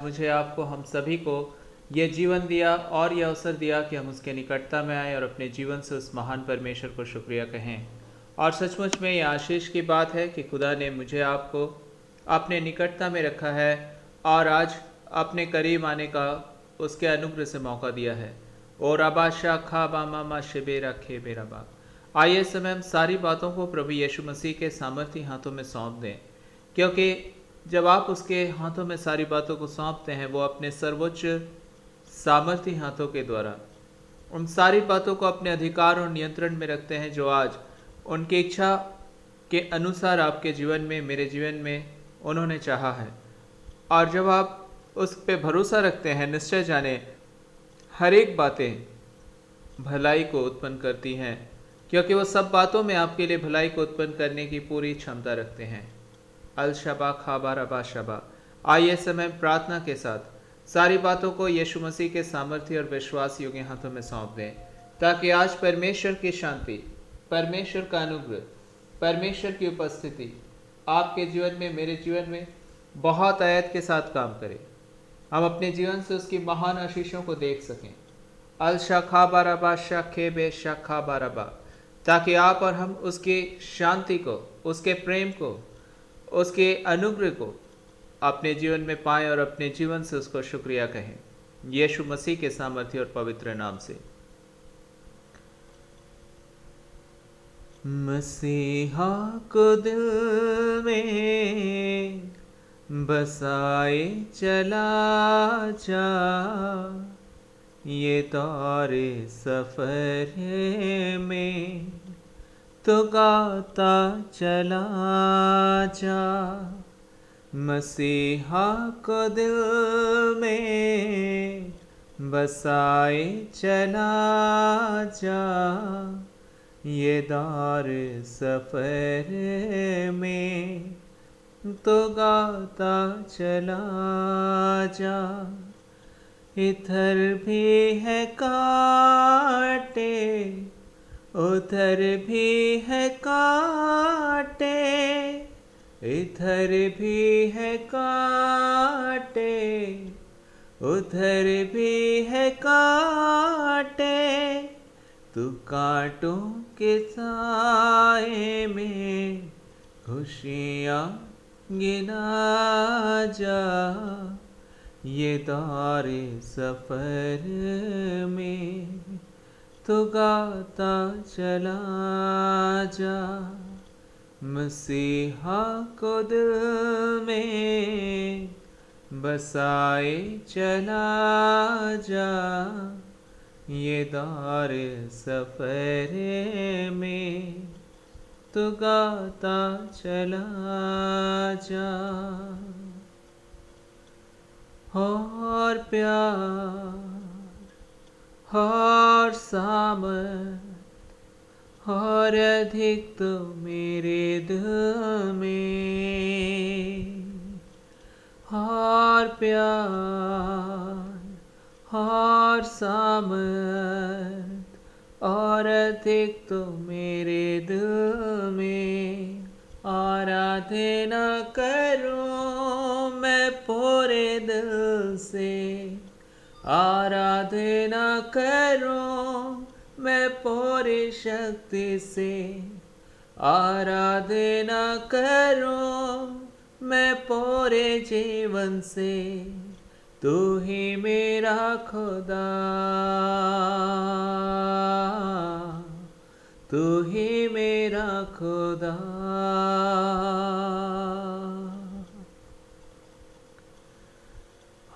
मुझे आपको हम सभी को ये जीवन दिया और ये अवसर दिया कि हम उसके निकटता में आए और अपने जीवन से उस महान परमेश्वर को शुक्रिया कहें। और सचमुच में ये आशीष की बात है कि खुदा ने मुझे आपको अपने निकटता में रखा है और आज अपने करीब आने का उसके अनुग्रह से मौका दिया है। और अबा शाखा बामा मा शिबेरा खे बेराबा। आइए इस समय हम सारी बातों को प्रभु यीशु मसीह के सामर्थी हाथों में सौंप दें, क्योंकि जब आप उसके हाथों में सारी बातों को सौंपते हैं, वो अपने सर्वोच्च सामर्थी हाथों के द्वारा उन सारी बातों को अपने अधिकार और नियंत्रण में रखते हैं जो आज उनकी इच्छा के अनुसार आपके जीवन में, मेरे जीवन में उन्होंने चाहा है। और जब आप उस पे भरोसा रखते हैं, निश्चय जाने हर एक बातें भलाई को उत्पन्न करती हैं, क्योंकि वो सब बातों में आपके लिए भलाई को उत्पन्न करने की पूरी क्षमता रखते हैं। अल शबा खाबा रबा शबा। आइए समय प्रार्थना के साथ सारी बातों को यीशु मसीह के सामर्थ्य और विश्वास योग्य हाथों में सौंप दें, ताकि आज परमेश्वर की शांति, परमेश्वर का अनुग्रह, परमेश्वर की उपस्थिति आपके जीवन में, मेरे जीवन में बहुत आयत के साथ काम करे। हम अपने जीवन से उसकी महान आशीषों को देख सकें। अल शाखा बारबा शाखे बे शाखा बारबा। ताकि आप और हम उसकी शांति को, उसके प्रेम को, उसके अनुग्रह को अपने जीवन में पाएं और अपने जीवन से उसको शुक्रिया कहें, यीशु मसीह के सामर्थ्य और पवित्र नाम से। मसीहा को दिल में बसाए चला जा, ये दौरे सफर में तो गाता चला जा। मसीहा को दिल में बसाए चला जा, ये दौर सफर में तो गाता चला जा। इधर भी है कांटे, उधर भी है कांटे, इधर भी है कांटे, उधर भी है कांटे, तू कांटों के साए में खुशियाँ गिना जा, ये दौरे सफर में तो गाता चला जा। मसीहा को दिल में बसाए चला जा, ये दौर सफर में तो गाता चला जा। और प्यार और सामर्थ और अधिक तो मेरे दिल में, और प्यार और सामर्थ और अधिक तो मेरे दिल में। आराधना करूं मैं पूरे दिल से, आराधना करूं मैं पूरी शक्ति से, आराधना करूं मैं पूरे जीवन से। तू ही मेरा खुदा, तू ही मेरा खुदा।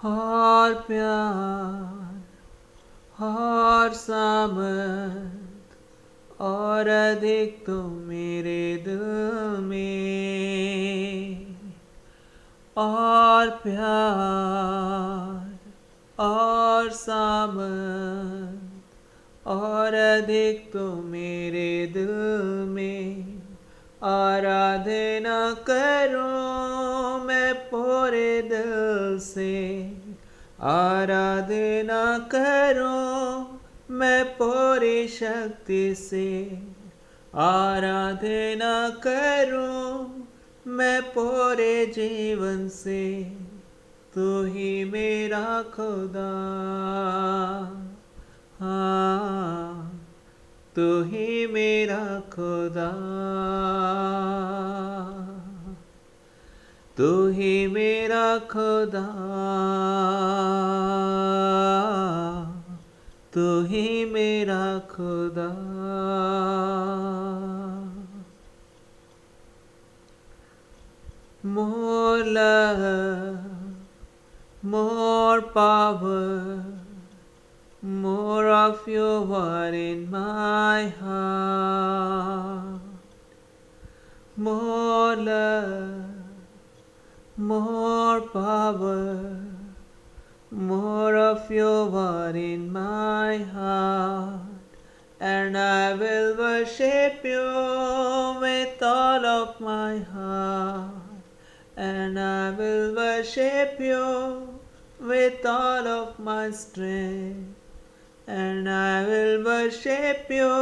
और प्यार और सामर्थ और अधिक तो मेरे दिल में, और प्यार और सामर्थ और अधिक तो मेरे दिल में। आराधना करूं मैं पूरे दिल से, आराधना करूं मैं पूरी शक्ति से, आराधना करूं मैं पूरे जीवन से। तू ही मेरा खुदा, हाँ तू ही मेरा खुदा, तू ही मेरा खुदा, तू ही मेरा खुदा। More love, more power, more of your word in my heart. More love, more power, more of your word in my heart. And I will worship you with all of my heart. And I will worship you with all of my strength. And I will worship you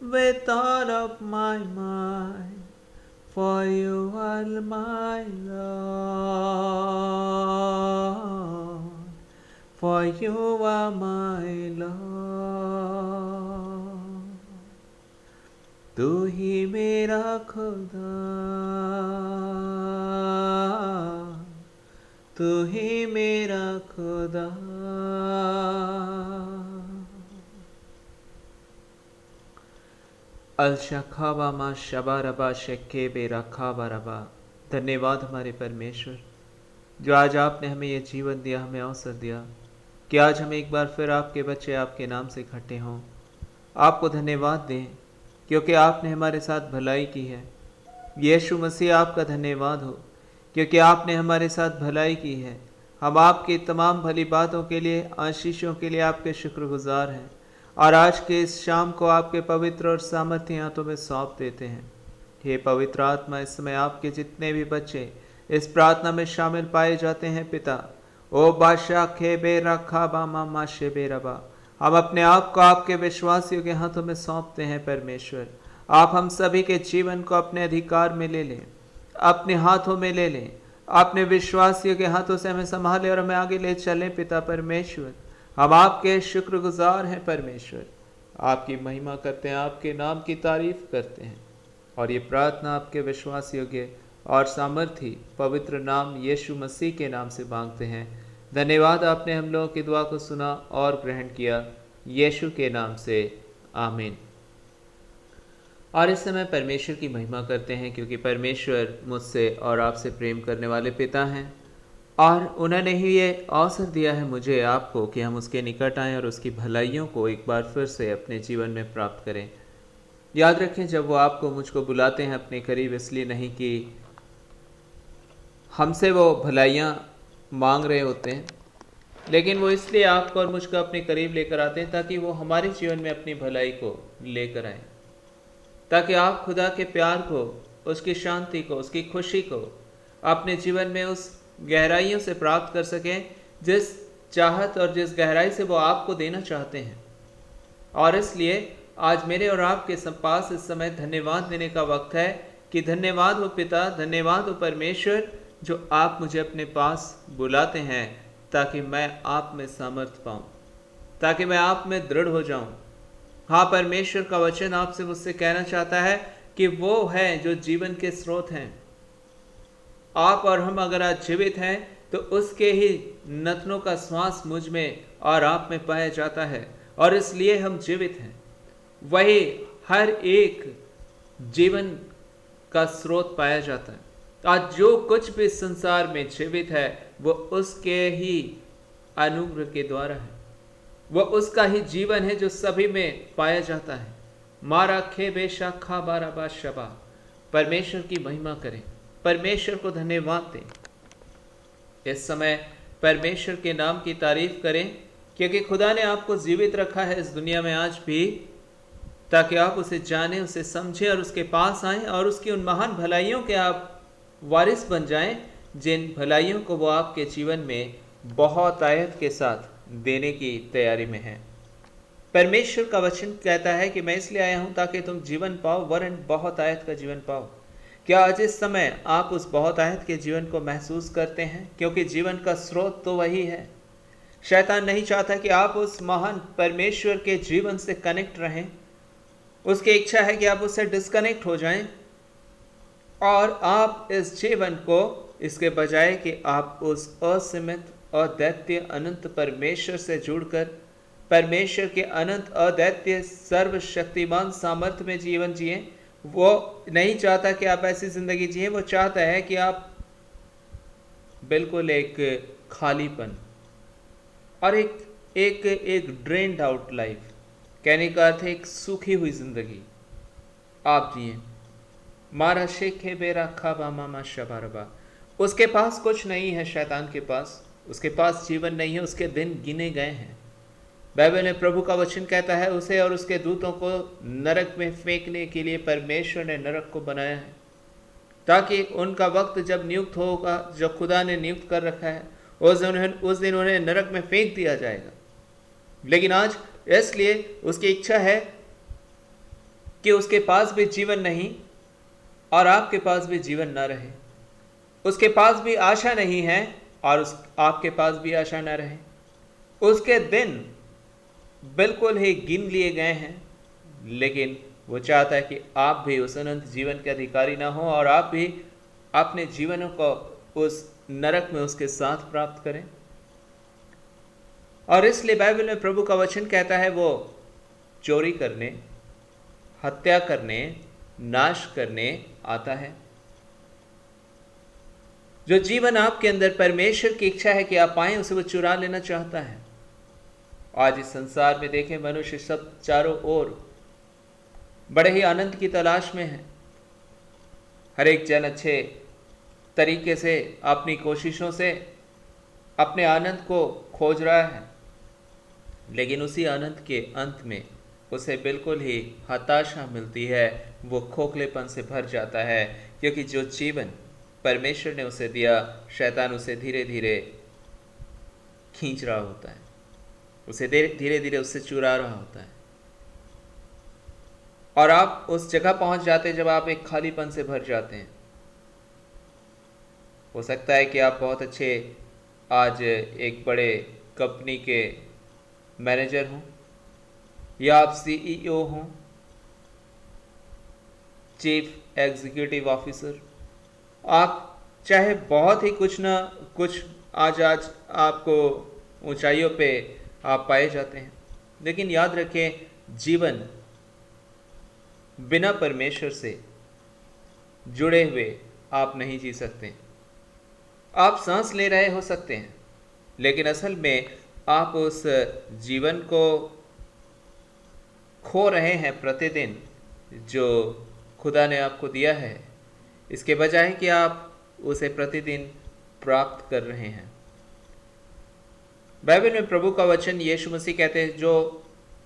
with all of my mind. For you are my Lord. For you are my Lord. तू ही मेरा खुदा, तू ही मेरा खुदा। अलशखावा मा शबा रबा शक्के बेरखावा रबा। धन्यवाद हमारे परमेश्वर, जो आज आपने हमें ये जीवन दिया, हमें अवसर दिया कि आज हम एक बार फिर आपके बच्चे आपके नाम से इकट्ठे हों। आपको धन्यवाद दें क्योंकि आपने हमारे साथ भलाई की है। यीशु मसीह, आपका धन्यवाद हो क्योंकि आपने हमारे साथ भलाई की है। हम आपकी तमाम भली बातों के लिए, आशीषों के लिए आपके शुक्रगुजार हैं और आज के इस शाम को आपके पवित्र और सामर्थ्य हाथों में सौंप देते हैं। हे पवित्र आत्मा, इस समय आपके जितने भी बच्चे इस प्रार्थना में शामिल पाए जाते हैं पिता, ओ बादशाह खे बे रखा बामा माशे बे रबा, हम अपने आप को आपके विश्वासियों के हाथों में सौंपते हैं। परमेश्वर, आप हम सभी के जीवन को अपने अधिकार में ले लें, अपने हाथों में ले लें, अपने विश्वासियों के हाथों से हमें संभालें और हमें आगे ले चलें। पिता परमेश्वर, हम आपके शुक्रगुजार हैं। परमेश्वर, आपकी महिमा करते हैं, आपके नाम की तारीफ करते हैं और ये प्रार्थना आपके विश्वास योग्य और सामर्थी पवित्र नाम यीशु मसीह के नाम से मांगते हैं। धन्यवाद, आपने हम लोगों की दुआ को सुना और ग्रहण किया, यीशु के नाम से आमीन। और इस समय परमेश्वर की महिमा करते हैं क्योंकि परमेश्वर मुझसे और आपसे प्रेम करने वाले पिता हैं और उन्होंने ही ये अवसर दिया है मुझे, आपको, कि हम उसके निकट आएँ और उसकी भलाइयों को एक बार फिर से अपने जीवन में प्राप्त करें। याद रखें, जब वो आपको मुझको बुलाते हैं अपने करीब, इसलिए नहीं कि हमसे वो भलाइयाँ मांग रहे होते हैं, लेकिन वो इसलिए आपको और मुझको अपने करीब लेकर आते हैं ताकि वो हमारे जीवन में अपनी भलाई को लेकर आए, ताकि आप खुदा के प्यार को, उसकी शांति को, उसकी खुशी को अपने जीवन में उस गहराइयों से प्राप्त कर सकें जिस चाहत और जिस गहराई से वो आपको देना चाहते हैं। और इसलिए आज मेरे और आपके पास इस समय धन्यवाद देने का वक्त है कि धन्यवाद हो पिता, धन्यवाद हो परमेश्वर, जो आप मुझे अपने पास बुलाते हैं ताकि मैं आप में सामर्थ पाऊँ, ताकि मैं आप में दृढ़ हो जाऊँ। हाँ, परमेश्वर का वचन आपसे मुझसे कहना चाहता है कि वो है जो जीवन के स्रोत हैं। आप और हम अगर आज जीवित हैं तो उसके ही नथनों का श्वास मुझ में और आप में पाया जाता है और इसलिए हम जीवित हैं। वही हर एक जीवन का स्रोत पाया जाता है। आज जो कुछ भी संसार में जीवित है वो उसके ही अनुग्रह के द्वारा है, वो उसका ही जीवन है जो सभी में पाया जाता है। मारा खे बेशा खा बारा बा शबा। परमेश्वर की महिमा करें, परमेश्वर को धन्यवाद दें। इस समय परमेश्वर के नाम की तारीफ करें क्योंकि खुदा ने आपको जीवित रखा है इस दुनिया में आज भी, ताकि आप उसे जानें, उसे समझें और उसके पास आएं और उसकी उन महान भलाइयों के आप वारिस बन जाएं जिन भलाइयों को वो आपके जीवन में बहुत आयत के साथ देने की तैयारी में है। परमेश्वर का वचन कहता है कि मैं इसलिए आया हूं ताकि तुम जीवन पाओ, वरन बहुत आयत का जीवन पाओ। क्या आज इस समय आप उस बहुतायत के जीवन को महसूस करते हैं? क्योंकि जीवन का स्रोत तो वही है। शैतान नहीं चाहता कि आप उस महान परमेश्वर के जीवन से कनेक्ट रहें। उसकी इच्छा है कि आप उससे डिस्कनेक्ट हो जाएं और आप इस जीवन को, इसके बजाय कि आप उस असीमित, अद्वितीय, अनंत परमेश्वर से जुड़कर परमेश्वर के अनंत, अद्वितीय, सर्वशक्तिमान सामर्थ्य में जीवन जिए। वो नहीं चाहता कि आप ऐसी जिंदगी जिए। वो चाहता है कि आप बिल्कुल एक खालीपन और एक ड्रेन्ड आउट लाइफ, कहने का अर्थ है एक सूखी हुई जिंदगी आप जिए। मारा शेखे बेरा खाबा मामा शबारबा। उसके पास कुछ नहीं है, शैतान के पास, उसके पास जीवन नहीं है, उसके दिन गिने गए हैं। बाइबल में प्रभु का वचन कहता है उसे और उसके दूतों को नरक में फेंकने के लिए परमेश्वर ने नरक को बनाया है, ताकि उनका वक्त जब नियुक्त होगा, जो खुदा ने नियुक्त कर रखा है, उस दिन उन्हें नरक में फेंक दिया जाएगा। लेकिन आज इसलिए उसकी इच्छा है कि उसके पास भी जीवन नहीं और आपके पास भी जीवन न रहे। उसके पास भी आशा नहीं है और आपके पास भी आशा न रहे। उसके दिन बिल्कुल ही गिन लिए गए हैं, लेकिन वो चाहता है कि आप भी उस अनंत जीवन के अधिकारी ना हो और आप भी अपने जीवनों को उस नरक में उसके साथ प्राप्त करें। और इसलिए बाइबल में प्रभु का वचन कहता है वो चोरी करने, हत्या करने, नाश करने आता है। जो जीवन आपके अंदर परमेश्वर की इच्छा है कि आप पाएं, उसे वो चुरा लेना चाहता है। आज इस संसार में देखें, मनुष्य सब चारों ओर बड़े ही आनंद की तलाश में है। हर एक जन अच्छे तरीके से अपनी कोशिशों से अपने आनंद को खोज रहा है, लेकिन उसी आनंद के अंत में उसे बिल्कुल ही हताशा मिलती है। वो खोखलेपन से भर जाता है, क्योंकि जो जीवन परमेश्वर ने उसे दिया, शैतान उसे धीरे धीरे खींच रहा होता है, उसे धीरे धीरे उससे चुरा रहा होता है। और आप उस जगह पहुंच जाते हैं जब आप एक खालीपन से भर जाते हैं। हो सकता है कि आप बहुत अच्छे आज एक बड़े कंपनी के मैनेजर हों, या आप सीईओ हों, चीफ एग्जीक्यूटिव ऑफिसर। आप चाहे बहुत ही कुछ ना कुछ आज आपको ऊंचाइयों पे आप पाए जाते हैं, लेकिन याद रखें, जीवन बिना परमेश्वर से जुड़े हुए आप नहीं जी सकते। आप सांस ले रहे हो सकते हैं, लेकिन असल में आप उस जीवन को खो रहे हैं प्रतिदिन, जो खुदा ने आपको दिया है, इसके बजाय कि आप उसे प्रतिदिन प्राप्त कर रहे हैं। बाइबल में प्रभु का वचन यीशु मसीह कहते हैं, जो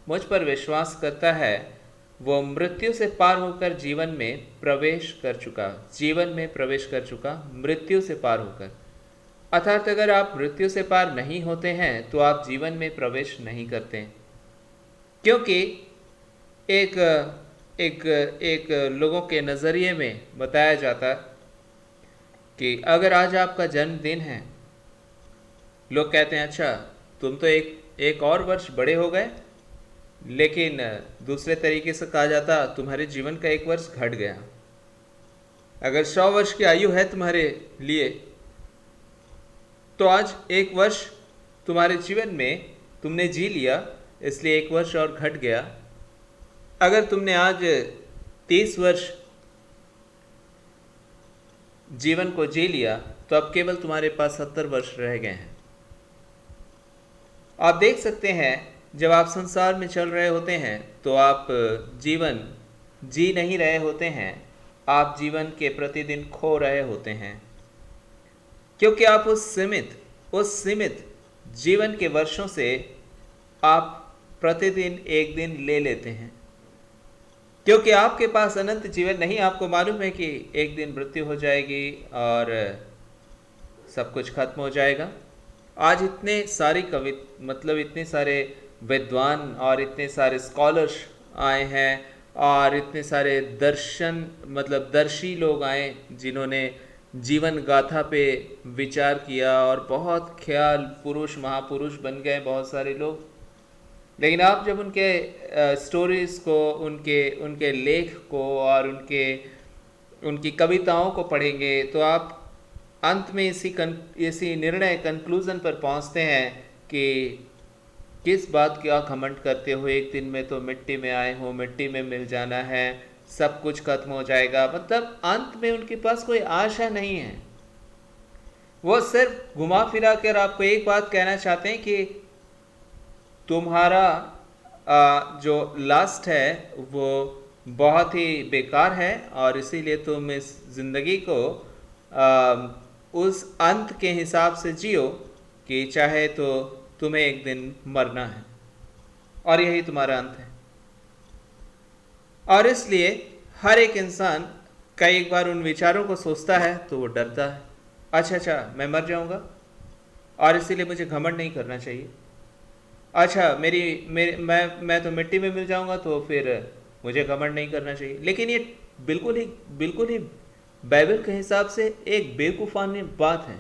मुझ पर विश्वास करता है वो मृत्यु से पार होकर जीवन में प्रवेश कर चुका, मृत्यु से पार होकर। अर्थात अगर आप मृत्यु से पार नहीं होते हैं तो आप जीवन में प्रवेश नहीं करते, क्योंकि एक लोगों के नज़रिए में बताया जाता कि अगर आज आपका जन्मदिन है, लोग कहते हैं अच्छा तुम तो एक और वर्ष बड़े हो गए, लेकिन दूसरे तरीके से कहा जाता तुम्हारे जीवन का एक वर्ष घट गया। अगर 100 वर्ष की आयु है तुम्हारे लिए, तो आज एक वर्ष तुम्हारे जीवन में तुमने जी लिया, इसलिए एक वर्ष और घट गया। अगर तुमने आज 30 वर्ष जीवन को जी लिया, तो अब केवल तुम्हारे पास 70 वर्ष रह गए हैं। आप देख सकते हैं, जब आप संसार में चल रहे होते हैं तो आप जीवन जी नहीं रहे होते हैं, आप जीवन के प्रतिदिन खो रहे होते हैं, क्योंकि आप उस सीमित जीवन के वर्षों से आप प्रतिदिन एक दिन ले लेते हैं, क्योंकि आपके पास अनंत जीवन नहीं। आपको मालूम है कि एक दिन मृत्यु हो जाएगी और सब कुछ खत्म हो जाएगा। आज इतने सारे विद्वान और इतने सारे स्कॉलर्स आए हैं और इतने सारे दर्शन मतलब दर्शी लोग आए जिन्होंने जीवन गाथा पे विचार किया और बहुत ख्याल पुरुष महापुरुष बन गए बहुत सारे लोग। लेकिन आप जब उनके स्टोरीज को उनके उनके लेख को और उनकी कविताओं को पढ़ेंगे तो आप अंत में इसी निर्णय कंक्लूजन पर पहुंचते हैं कि किस बात का घमंड करते हो, एक दिन में तो मिट्टी में आए हो, मिट्टी में मिल जाना है, सब कुछ खत्म हो जाएगा। मतलब अंत में उनके पास कोई आशा नहीं है। वो सिर्फ घुमा फिरा कर आपको एक बात कहना चाहते हैं कि तुम्हारा जो लास्ट है वो बहुत ही बेकार है और इसीलिए तुम इस जिंदगी को उस अंत के हिसाब से जियो कि चाहे तो तुम्हें एक दिन मरना है और यही तुम्हारा अंत है। और इसलिए हर एक इंसान कई बार उन विचारों को सोचता है तो वो डरता है, अच्छा मैं मर जाऊंगा और इसीलिए मुझे घमंड नहीं करना चाहिए। अच्छा मैं तो मिट्टी में मिल जाऊंगा तो फिर मुझे घमंड नहीं करना चाहिए। लेकिन ये बिल्कुल ही बाइबल के हिसाब से एक बेवकूफ़ाना बात है।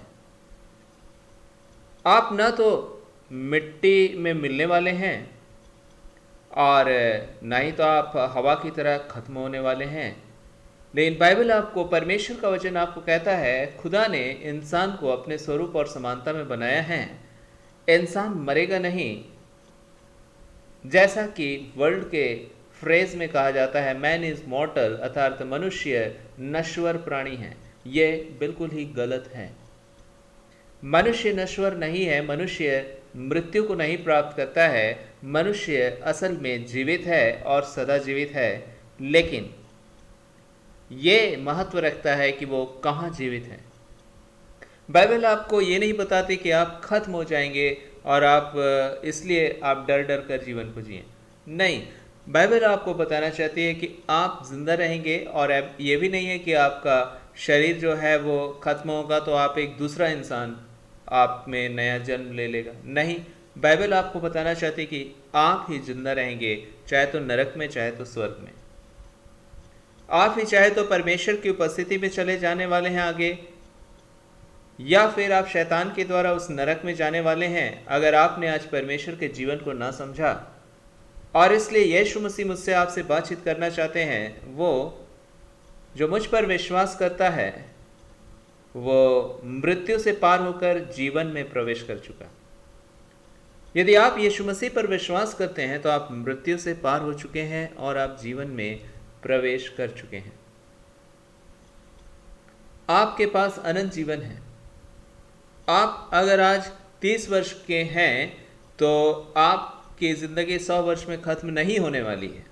आप ना तो मिट्टी में मिलने वाले हैं और ना ही तो आप हवा की तरह खत्म होने वाले हैं। लेकिन बाइबल आपको, परमेश्वर का वचन आपको कहता है खुदा ने इंसान को अपने स्वरूप और समानता में बनाया है। इंसान मरेगा नहीं, जैसा कि वर्ल्ड के फ्रेज में कहा जाता है मैन इज मॉर्टल, अर्थात मनुष्य नश्वर प्राणी है। ये बिल्कुल ही गलत है। मनुष्य नश्वर नहीं है, मनुष्य मृत्यु को नहीं प्राप्त करता है। मनुष्य असल में जीवित है और सदा जीवित है, लेकिन ये महत्व रखता है कि वो कहाँ जीवित है। बाइबल आपको ये नहीं बताती कि आप खत्म हो जाएंगे और आप इसलिए आप डर डर कर जीवन को जिए। नहीं, बाइबल आपको बताना चाहती है कि आप जिंदा रहेंगे और ये भी नहीं है कि आपका शरीर जो है वो खत्म होगा तो आप एक दूसरा इंसान आप में नया जन्म ले लेगा। नहीं, बाइबल आपको बताना चाहती है कि आप ही जिंदा रहेंगे, चाहे तो नरक में चाहे तो स्वर्ग में। आप ही चाहे तो परमेश्वर की उपस्थिति में चले जाने वाले हैं आगे, या फिर आप शैतान के द्वारा उस नरक में जाने वाले हैं अगर आपने आज परमेश्वर के जीवन को ना समझा। और इसलिए यीशु मसीह मुझसे आपसे बातचीत करना चाहते हैं। वो जो मुझ पर विश्वास करता है वो मृत्यु से पार होकर जीवन में प्रवेश कर चुका। यदि आप यीशु मसीह पर विश्वास करते हैं तो आप मृत्यु से पार हो चुके हैं और आप जीवन में प्रवेश कर चुके हैं। आपके पास अनंत जीवन है। आप अगर आज 30 वर्ष के हैं तो आपकी जिंदगी 100 वर्ष में खत्म नहीं होने वाली है।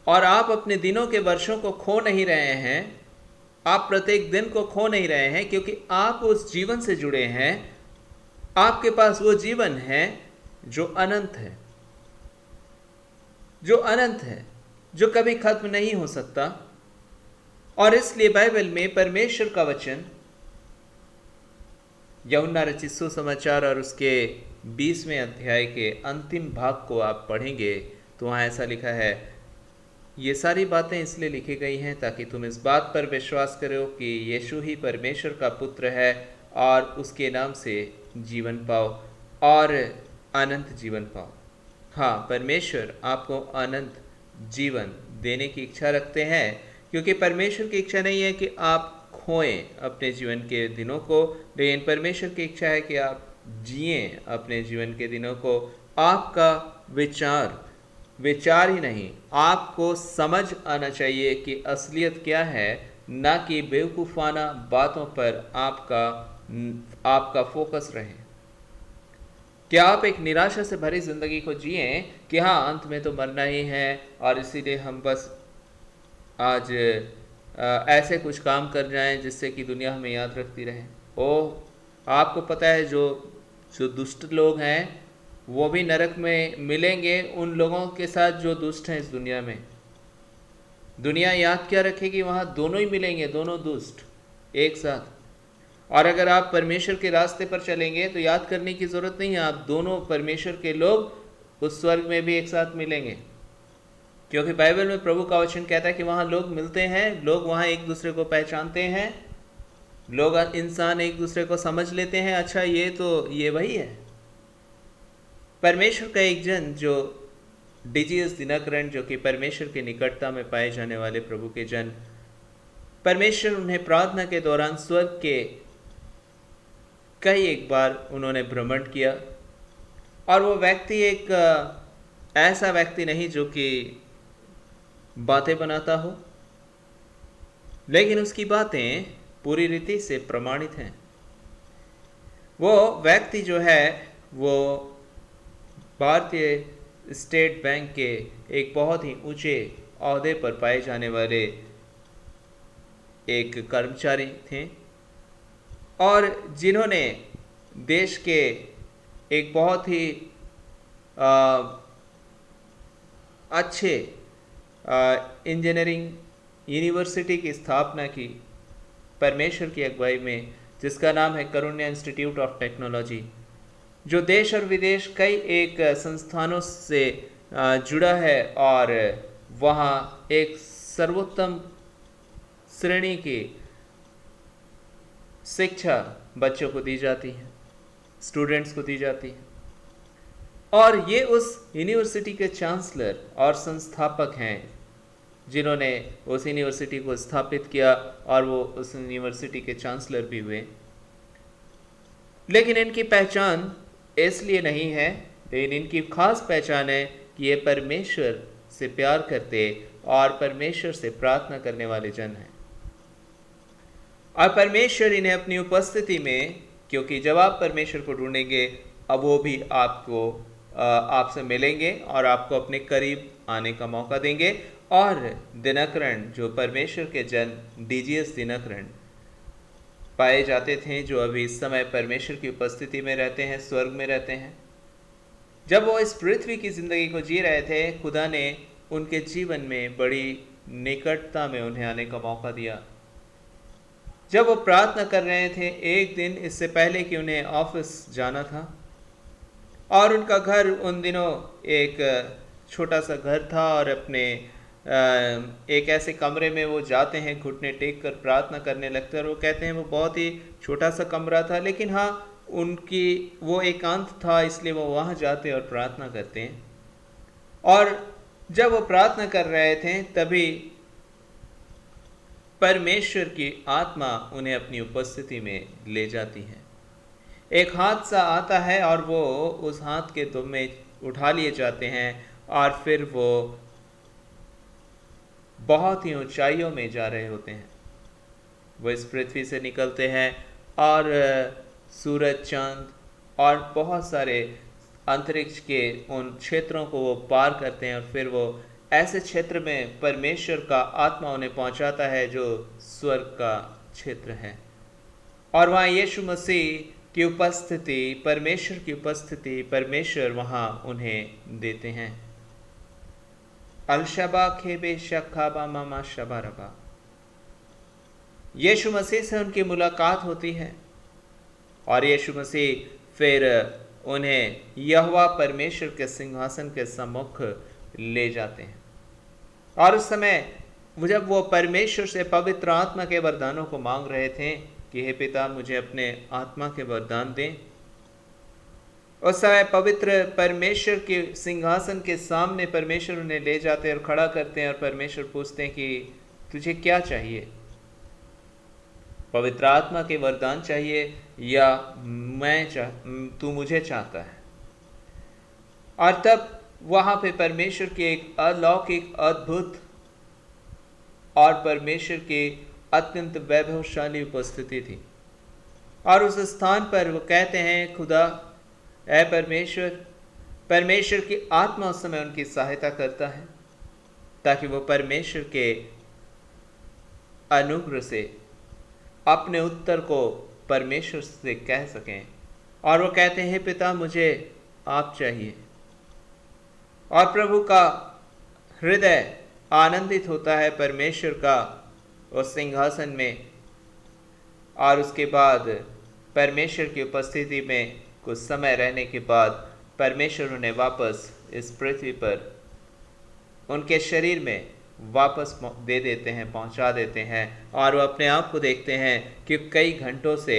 और आप अपने दिनों के वर्षों को खो नहीं रहे हैं, आप प्रत्येक दिन को खो नहीं रहे हैं, क्योंकि आप उस जीवन से जुड़े हैं। आपके पास वो जीवन है जो अनंत है, जो कभी खत्म नहीं हो सकता। और इसलिए बाइबल में परमेश्वर का वचन, यूहन्ना रचित सुसमाचार और उसके 20वें अध्याय के अंतिम भाग को आप पढ़ेंगे तो वहाँ ऐसा लिखा है, ये सारी बातें इसलिए लिखी गई हैं ताकि तुम इस बात पर विश्वास करो कि यीशु ही परमेश्वर का पुत्र है और उसके नाम से जीवन पाओ और अनंत जीवन पाओ। हाँ, परमेश्वर आपको अनंत जीवन देने की इच्छा रखते हैं, क्योंकि परमेश्वर की इच्छा नहीं है कि आप खोएं अपने जीवन के दिनों को, लेकिन परमेश्वर की इच्छा है कि आप जिएं अपने जीवन के दिनों को। आपका विचार ही नहीं, आपको समझ आना चाहिए कि असलियत क्या है, ना कि बेवकूफ़ाना बातों पर आपका फोकस रहे। क्या आप एक निराशा से भरी जिंदगी को जिए कि हाँ अंत में तो मरना ही है और इसीलिए हम बस आज ऐसे कुछ काम कर जाएं जिससे कि दुनिया हमें याद रखती रहे। आपको पता है जो दुष्ट लोग हैं वो भी नरक में मिलेंगे उन लोगों के साथ जो दुष्ट हैं इस दुनिया में। दुनिया याद क्या रखेगी, वहाँ दोनों ही मिलेंगे, दोनों दुष्ट एक साथ। और अगर आप परमेश्वर के रास्ते पर चलेंगे तो याद करने की ज़रूरत नहीं है, आप दोनों परमेश्वर के लोग उस स्वर्ग में भी एक साथ मिलेंगे, क्योंकि बाइबल में प्रभु का वचन कहता है कि वहाँ लोग मिलते हैं, लोग वहाँ एक दूसरे को पहचानते हैं, लोग इंसान एक दूसरे को समझ लेते हैं, अच्छा ये वही है। परमेश्वर का एक जन जो डिजियस दिनकरण, जो कि परमेश्वर की निकटता में पाए जाने वाले प्रभु के जन, परमेश्वर उन्हें प्रार्थना के दौरान स्वर्ग के कई एक बार उन्होंने भ्रमण किया। और वो व्यक्ति एक ऐसा व्यक्ति नहीं जो कि बातें बनाता हो, लेकिन उसकी बातें पूरी रीति से प्रमाणित हैं। वो व्यक्ति जो है वो भारतीय स्टेट बैंक के एक बहुत ही ऊंचे ओहदे पर पाए जाने वाले एक कर्मचारी थे, और जिन्होंने देश के एक बहुत ही अच्छे इंजीनियरिंग यूनिवर्सिटी की स्थापना की परमेश्वर की अगुवाई में, जिसका नाम है करुण्या इंस्टीट्यूट ऑफ टेक्नोलॉजी, जो देश और विदेश कई एक संस्थानों से जुड़ा है, और वहाँ एक सर्वोत्तम श्रेणी की शिक्षा बच्चों को दी जाती है, स्टूडेंट्स को दी जाती है। और ये उस यूनिवर्सिटी के चांसलर और संस्थापक हैं जिन्होंने उस यूनिवर्सिटी को स्थापित किया, और वो उस यूनिवर्सिटी के चांसलर भी हुए। लेकिन इनकी पहचान इसलिए नहीं है, लेकिन इनकी खास पहचान है कि ये परमेश्वर से प्यार करते और परमेश्वर से प्रार्थना करने वाले जन हैं। और परमेश्वर इन्हें अपनी उपस्थिति में, क्योंकि जब आप परमेश्वर को ढूंढेंगे, अब वो भी आपसे मिलेंगे और आपको अपने करीब आने का मौका देंगे। और दिनकरण, जो परमेश्वर के जन डीजीएस दिनकरण पाए जाते थे, जो अभी इस समय परमेश्वर की उपस्थिति में रहते हैं, स्वर्ग में रहते हैं, जब वो इस पृथ्वी की जिंदगी को जी रहे थे, खुदा ने उनके जीवन में बड़ी निकटता में उन्हें आने का मौका दिया। जब वो प्रार्थना कर रहे थे, एक दिन इससे पहले कि उन्हें ऑफिस जाना था, और उनका घर उन दिनों एक छोटा सा घर था, और अपने एक ऐसे कमरे में वो जाते हैं, घुटने टेक कर प्रार्थना करने लगते हैं। और वो कहते हैं वो बहुत ही छोटा सा कमरा था, लेकिन हाँ, उनकी वो एकांत था, इसलिए वो वहाँ जाते और प्रार्थना करते हैं। और जब वो प्रार्थना कर रहे थे, तभी परमेश्वर की आत्मा उन्हें अपनी उपस्थिति में ले जाती है। एक हादसा आता है और वो उस हाथ के दुम्मे उठा लिए जाते हैं, और फिर वो बहुत ही ऊंचाइयों में जा रहे होते हैं। वो इस पृथ्वी से निकलते हैं और सूरज, चांद और बहुत सारे अंतरिक्ष के उन क्षेत्रों को वो पार करते हैं, और फिर वो ऐसे क्षेत्र में परमेश्वर का आत्मा उन्हें पहुंचाता है जो स्वर्ग का क्षेत्र है। और वहाँ यीशु मसीह की उपस्थिति, परमेश्वर की उपस्थिति, परमेश्वर वहाँ उन्हें देते हैं। अलशबा खेबे शखाबा मामा शबा रबा, यीशु मसीह से उनकी मुलाकात होती है, और यीशु मसीह फिर उन्हें यहोवा परमेश्वर के सिंहासन के सम्मुख ले जाते हैं। और उस समय जब वो परमेश्वर से पवित्र आत्मा के वरदानों को मांग रहे थे कि हे पिता, मुझे अपने आत्मा के वरदान दें, उस समय पवित्र परमेश्वर के सिंहासन के सामने परमेश्वर उन्हें ले जाते और खड़ा करते हैं, और परमेश्वर पूछते हैं कि तुझे क्या चाहिए, पवित्र आत्मा के वरदान चाहिए या तू मुझे चाहता है। और तब वहां पे परमेश्वर की एक अलौकिक, अद्भुत और परमेश्वर की अत्यंत वैभवशाली उपस्थिति थी। और उस स्थान पर वो कहते हैं, खुदा ऐ परमेश्वर, परमेश्वर की आत्मा उस समय उनकी सहायता करता है ताकि वो परमेश्वर के अनुग्रह से अपने उत्तर को परमेश्वर से कह सकें। और वो कहते हैं, पिता, मुझे आप चाहिए। और प्रभु का हृदय आनंदित होता है परमेश्वर का उस सिंहासन में। और उसके बाद परमेश्वर की उपस्थिति में कुछ समय रहने के बाद परमेश्वर उन्हें वापस इस पृथ्वी पर उनके शरीर में वापस दे देते हैं, पहुंचा देते हैं, और वो अपने आप को देखते हैं कि कई घंटों से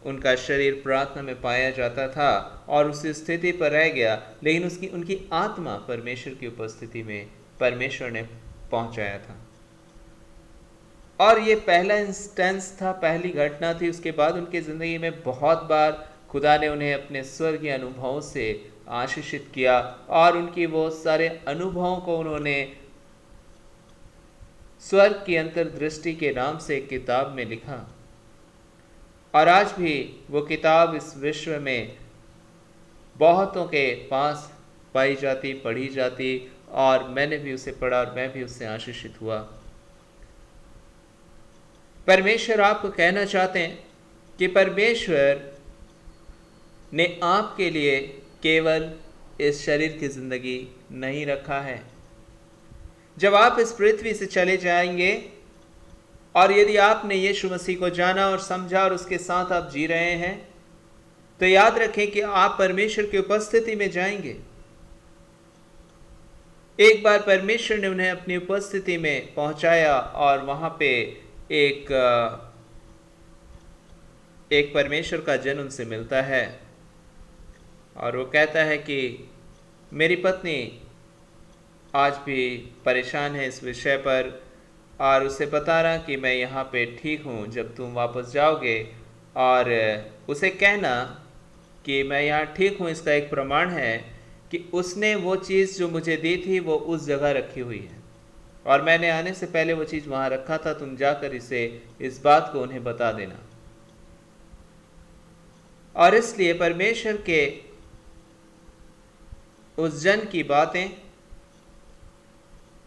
उनका शरीर प्रार्थना में पाया जाता था और उसी स्थिति पर रह गया, लेकिन उनकी आत्मा परमेश्वर की उपस्थिति में परमेश्वर ने पहुंचाया था। और ये पहला इंस्टेंस था, पहली घटना थी। उसके बाद उनकी ज़िंदगी में बहुत बार खुदा ने उन्हें अपने स्वर्गीय अनुभवों से आशीषित किया और उनकी वो सारे अनुभवों को उन्होंने स्वर्ग की अंतर्दृष्टि के नाम से एक किताब में लिखा। और आज भी वो किताब इस विश्व में बहुतों के पास पाई जाती, पढ़ी जाती, और मैंने भी उसे पढ़ा और मैं भी उससे आशीषित हुआ। परमेश्वर आपको कहना चाहते हैं कि परमेश्वर ने आपके लिए केवल इस शरीर की जिंदगी नहीं रखा है। जब आप इस पृथ्वी से चले जाएंगे और यदि आपने यीशु मसीह को जाना और समझा और उसके साथ आप जी रहे हैं, तो याद रखें कि आप परमेश्वर की उपस्थिति में जाएंगे। एक बार परमेश्वर ने उन्हें अपनी उपस्थिति में पहुंचाया और वहां पे एक परमेश्वर का जन उनसे मिलता है और वो कहता है कि मेरी पत्नी आज भी परेशान है इस विषय पर, और उसे बता रहा कि मैं यहाँ पे ठीक हूँ, जब तुम वापस जाओगे और उसे कहना कि मैं यहाँ ठीक हूँ, इसका एक प्रमाण है कि उसने वो चीज़ जो मुझे दी थी वो उस जगह रखी हुई है और मैंने आने से पहले वो चीज़ वहाँ रखा था, तुम जाकर इस बात को उन्हें बता देना। और इसलिए परमेश्वर के उस जन की बातें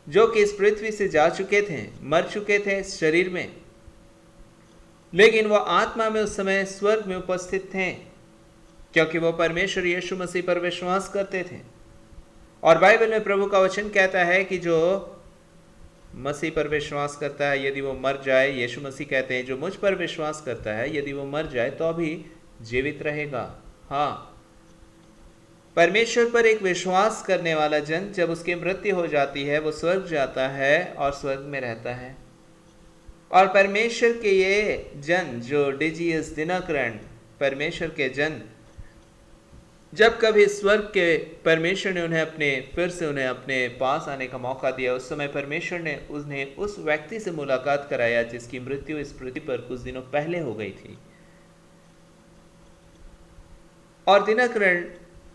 जो कि इस पृथ्वी से जा चुके थे, मर चुके थे इस शरीर में, लेकिन वो आत्मा में उस समय स्वर्ग में उपस्थित थे, क्योंकि वो परमेश्वर यीशु मसीह पर विश्वास करते थे। और बाइबल में प्रभु का वचन कहता है कि जो मसीह पर विश्वास करता है यदि वो मर जाए, यीशु मसीह कहते हैं जो मुझ पर विश्वास करता है यदि वो मर जाए तो भी जीवित रहेगा। हाँ, परमेश्वर पर एक विश्वास करने वाला जन जब उसकी मृत्यु हो जाती है वो स्वर्ग जाता है और स्वर्ग में रहता है। और परमेश्वर के ये जन जो डिजियस दिनकरण परमेश्वर के जन, जब कभी स्वर्ग के परमेश्वर ने उन्हें अपने पास आने का मौका दिया, उस समय परमेश्वर ने उन्हें उस व्यक्ति से मुलाकात कराया जिसकी मृत्यु इस पृथ्वी पर कुछ दिनों पहले हो गई थी। और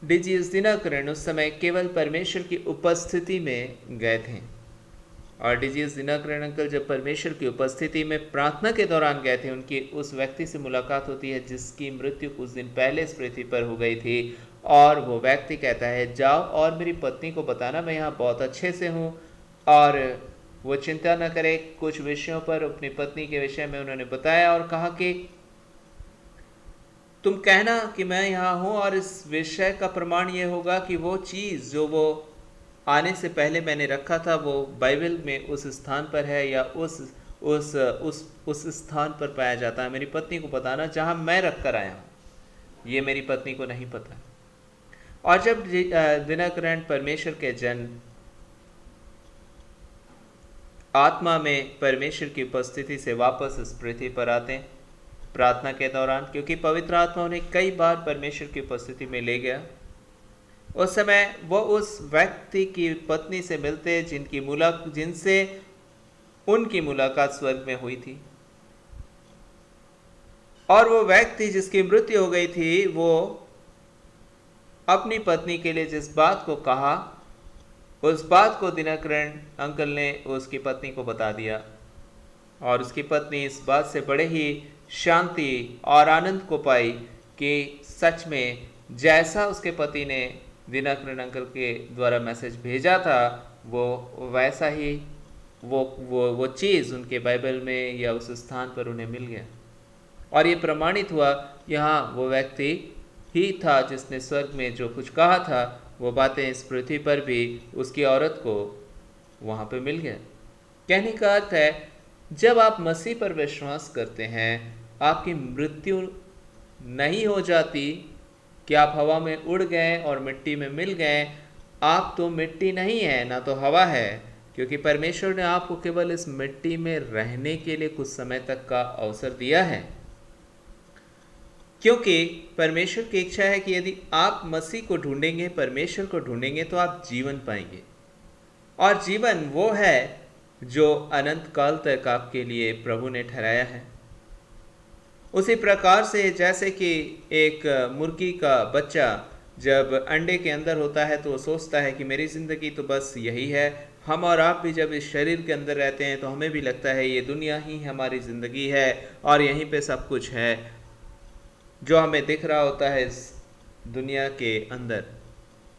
डिजियस दिनकरण उस समय केवल परमेश्वर की उपस्थिति में गए थे। और डिजियस दिनकरण अंकल जब परमेश्वर की उपस्थिति में प्रार्थना के दौरान गए थे, उनकी उस व्यक्ति से मुलाकात होती है जिसकी मृत्यु कुछ दिन पहले इस पृथ्वी पर हो गई थी। और वो व्यक्ति कहता है जाओ और मेरी पत्नी को बताना मैं यहाँ बहुत अच्छे से हूँ, और वो चिंता न करे। कुछ विषयों पर अपनी पत्नी के विषय में उन्होंने बताया और कहा कि तुम कहना कि मैं यहाँ हूँ, और इस विषय का प्रमाण ये होगा कि वो चीज़ जो वो आने से पहले मैंने रखा था वो बाइबल में उस स्थान पर है या उस स्थान पर पाया जाता है। मेरी पत्नी को बताना जहाँ मैं रख कर आया हूँ, ये मेरी पत्नी को नहीं पता। और जब दिनकरण परमेश्वर के जन आत्मा में परमेश्वर की उपस्थिति से वापस इस पृथ्वी पर आते हैं प्रार्थना के दौरान, क्योंकि पवित्र आत्मा उन्हें कई बार परमेश्वर की उपस्थिति में ले गया, उस समय वो उस व्यक्ति की पत्नी से मिलते जिनसे उनकी मुलाकात स्वर्ग में हुई थी। और वो व्यक्ति जिसकी मृत्यु हो गई थी वो अपनी पत्नी के लिए जिस बात को कहा उस बात को दिनकरण अंकल ने उसकी पत्नी को बता दिया, और उसकी पत्नी इस बात से बड़े ही शांति और आनंद को पाई कि सच में जैसा उसके पति ने दिनकरण अंकल के द्वारा मैसेज भेजा था वो वैसा ही वो चीज़ उनके बाइबल में या उस स्थान पर उन्हें मिल गया। और ये प्रमाणित हुआ यहाँ वो व्यक्ति ही था जिसने स्वर्ग में जो कुछ कहा था वो बातें इस पृथ्वी पर भी उसकी औरत को वहाँ पे मिल गया। कहने का अर्थ है जब आप मसीह पर विश्वास करते हैं आपकी मृत्यु नहीं हो जाती, कि आप हवा में उड़ गए और मिट्टी में मिल गए। आप तो मिट्टी नहीं है, ना तो हवा है, क्योंकि परमेश्वर ने आपको केवल इस मिट्टी में रहने के लिए कुछ समय तक का अवसर दिया है। क्योंकि परमेश्वर की इच्छा है कि यदि आप मसीह को ढूंढेंगे, परमेश्वर को ढूंढेंगे, तो आप जीवन पाएंगे। और जीवन वो है जो अनंत काल तक आपके लिए प्रभु ने ठहराया है। उसी प्रकार से जैसे कि एक मुर्गी का बच्चा जब अंडे के अंदर होता है तो वो सोचता है कि मेरी ज़िंदगी तो बस यही है। हम और आप भी जब इस शरीर के अंदर रहते हैं तो हमें भी लगता है ये दुनिया ही हमारी ज़िंदगी है और यहीं पे सब कुछ है जो हमें दिख रहा होता है इस दुनिया के अंदर।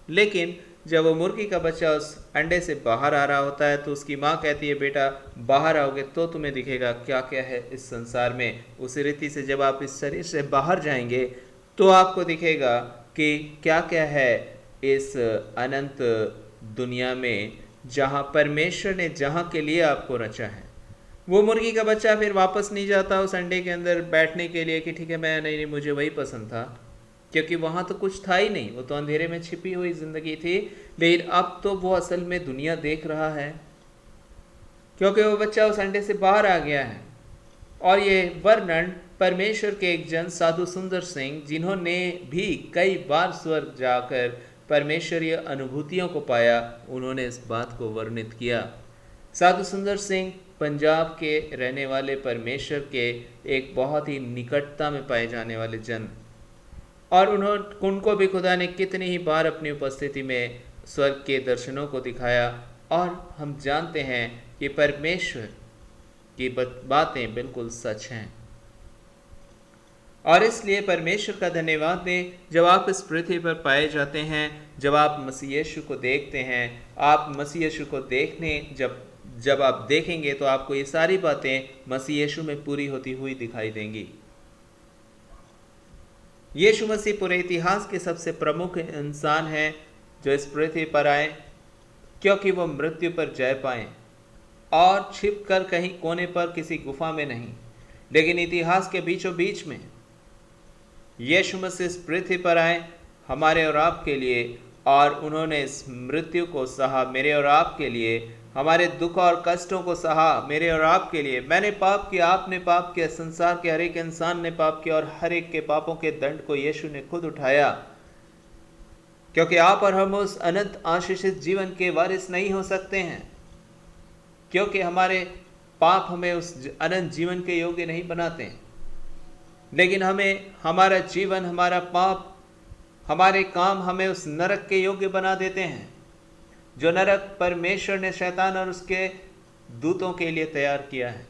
लेकिन जब वो मुर्गी का बच्चा उस अंडे से बाहर आ रहा होता है तो उसकी माँ कहती है, बेटा बाहर आओगे तो तुम्हें दिखेगा क्या क्या है इस संसार में। उसी रीति से जब आप इस शरीर से बाहर जाएंगे तो आपको दिखेगा कि क्या क्या है इस अनंत दुनिया में, जहाँ परमेश्वर ने जहाँ के लिए आपको रचा है। वो मुर्गी का बच्चा फिर वापस नहीं जाता उस अंडे के अंदर बैठने के लिए कि ठीक है मैं नहीं मुझे वही पसंद था, क्योंकि वहाँ तो कुछ था ही नहीं, वो तो अंधेरे में छिपी हुई ज़िंदगी थी। लेकिन अब तो वो असल में दुनिया देख रहा है, क्योंकि वो बच्चा उस अंडे से बाहर आ गया है। और ये वर्णन परमेश्वर के एक जन साधु सुंदर सिंह, जिन्होंने भी कई बार स्वर्ग जाकर परमेश्वरीय अनुभूतियों को पाया, उन्होंने इस बात को वर्णित किया। साधु सुंदर सिंह पंजाब के रहने वाले परमेश्वर के एक बहुत ही निकटता में पाए जाने वाले जन, और उनको भी खुदा ने कितनी ही बार अपनी उपस्थिति में स्वर्ग के दर्शनों को दिखाया। और हम जानते हैं कि परमेश्वर की बातें बिल्कुल सच हैं। और इसलिए परमेश्वर का धन्यवाद दें जब आप इस पृथ्वी पर पाए जाते हैं, जब आप मसीह यीशु को देखते हैं। आप मसीह यीशु को देखने जब आप देखेंगे तो आपको ये सारी बातें मसीह यीशु में पूरी होती हुई दिखाई देंगी। यीशु मसीह पूरे इतिहास के सबसे प्रमुख इंसान हैं जो इस पृथ्वी पर आए, क्योंकि वो मृत्यु पर जय पाएं और छिप कर कहीं कोने पर किसी गुफा में नहीं, लेकिन इतिहास के बीचों बीच में यीशु मसीह इस पृथ्वी पर आए हमारे और आपके लिए, और उन्होंने इस मृत्यु को सहा मेरे और आपके लिए, हमारे दुख और कष्टों को सहा मेरे और आपके लिए। मैंने पाप किया, आपने पाप किया, संसार के हर एक इंसान ने पाप किया, और हर एक के पापों के दंड को यीशु ने खुद उठाया, क्योंकि आप और हम उस अनंत आशीषित जीवन के वारिस नहीं हो सकते हैं, क्योंकि हमारे पाप हमें उस अनंत जीवन के योग्य नहीं बनाते हैं। लेकिन हमें हमारा जीवन, हमारा पाप, हमारे काम हमें उस नरक के योग्य बना देते हैं, जो नरक परमेश्वर ने शैतान और उसके दूतों के लिए तैयार किया है।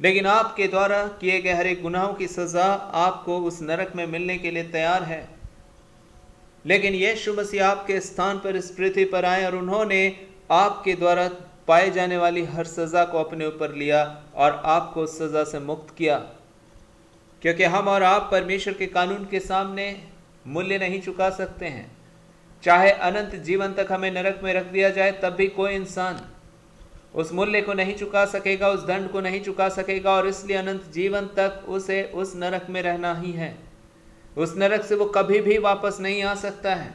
लेकिन आपके द्वारा किए गए हर एक गुनाहों की सजा आपको उस नरक में मिलने के लिए तैयार है। लेकिन यीशु मसीह आपके स्थान पर इस पृथ्वी पर आए और उन्होंने आपके द्वारा पाए जाने वाली हर सजा को अपने ऊपर लिया और आपको उस सजा से मुक्त किया, क्योंकि हम और आप परमेश्वर के कानून के सामने मूल्य नहीं चुका सकते हैं। चाहे अनंत जीवन तक हमें नरक में रख दिया जाए, तब भी कोई इंसान उस मूल्य को नहीं चुका सकेगा, उस दंड को नहीं चुका सकेगा, और इसलिए अनंत जीवन तक उसे उस नरक में रहना ही है। उस नरक से वो कभी भी वापस नहीं आ सकता है।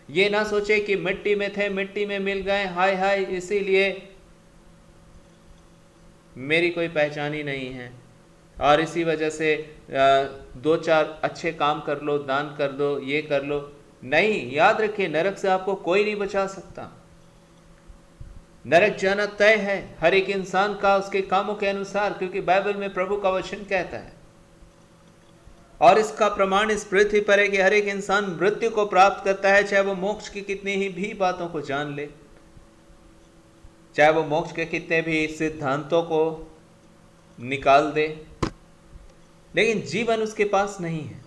ये ना सोचे कि मिट्टी में थे, मिट्टी में मिल गए, हाय हाय इसीलिए मेरी कोई पहचान ही नहीं है, और इसी वजह से 2-4 अच्छे काम कर लो, दान कर दो, ये कर लो। नहीं, याद रखिए, नरक से आपको कोई नहीं बचा सकता। नरक जाना तय है हर एक इंसान का उसके कामों के अनुसार, क्योंकि बाइबल में प्रभु का वचन कहता है, और इसका प्रमाण इस पृथ्वी पर है कि हर एक इंसान मृत्यु को प्राप्त करता है, चाहे वो मोक्ष की कितनी ही भी बातों को जान ले, चाहे वो मोक्ष के कितने भी सिद्धांतों को निकाल दे, लेकिन जीवन उसके पास नहीं है।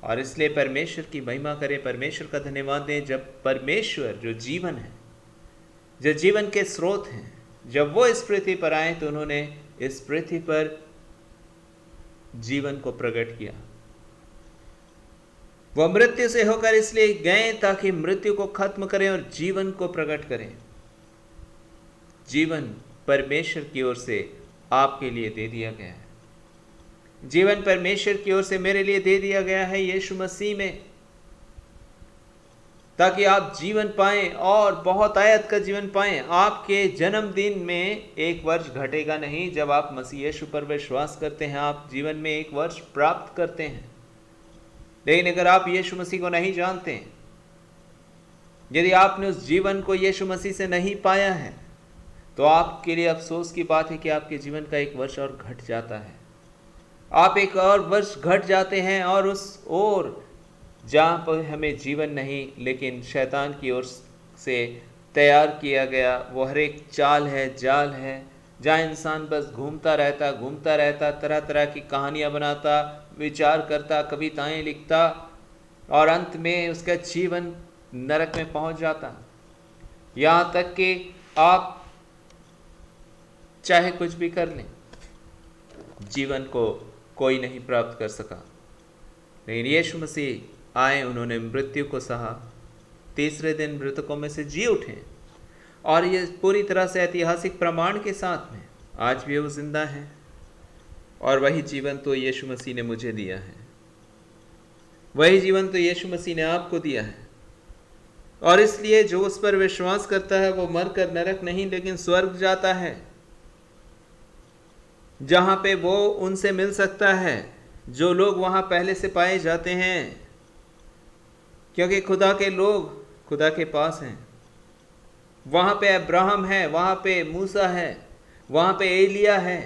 और इसलिए परमेश्वर की महिमा करें, परमेश्वर का धन्यवाद दें जब परमेश्वर जो जीवन है, जो जीवन के स्रोत हैं, जब वो इस पृथ्वी पर आए तो उन्होंने इस पृथ्वी पर जीवन को प्रकट किया। वो मृत्यु से होकर इसलिए गए ताकि मृत्यु को खत्म करें और जीवन को प्रकट करें। जीवन परमेश्वर की ओर से आपके लिए दे दिया गया है। जीवन परमेश्वर की ओर से मेरे लिए दे दिया गया है यीशु मसीह में, ताकि आप जीवन पाएं और बहुत आयत का जीवन पाएं। आपके जन्मदिन में 1 वर्ष घटेगा नहीं। जब आप मसीह यीशु पर विश्वास करते हैं, आप जीवन में 1 वर्ष प्राप्त करते हैं। लेकिन अगर आप यीशु मसीह को नहीं जानते हैं, यदि आपने उस जीवन को यीशु मसीह से नहीं पाया है, तो आपके लिए अफसोस की बात है कि आपके जीवन का 1 वर्ष और घट जाता है। आप 1 और वर्ष घट जाते हैं और उस ओर जहाँ पर हमें जीवन नहीं, लेकिन शैतान की ओर से तैयार किया गया वो हर एक चाल है, जाल है, जहाँ इंसान बस घूमता रहता, तरह तरह की कहानियाँ बनाता, विचार करता, कविताएं लिखता, और अंत में उसका जीवन नरक में पहुंच जाता। यहाँ तक कि आप चाहे कुछ भी कर लें, जीवन को कोई नहीं प्राप्त कर सका। लेकिन यीशु मसीह आए, उन्होंने मृत्यु को सहा, तीसरे दिन मृतकों में से जी उठे, और ये पूरी तरह से ऐतिहासिक प्रमाण के साथ में आज भी वो जिंदा हैं। और वही जीवन तो यीशु मसीह ने मुझे दिया है, वही जीवन तो यीशु मसीह ने आपको दिया है। और इसलिए जो उस पर विश्वास करता है वो मरकर नरक नहीं लेकिन स्वर्ग जाता है, जहां पे वो उनसे मिल सकता है जो लोग वहां पहले से पाए जाते हैं, क्योंकि खुदा के लोग खुदा के पास हैं। वहां पे अब्राहम है, वहां पे मूसा है, वहां पे एलिया है,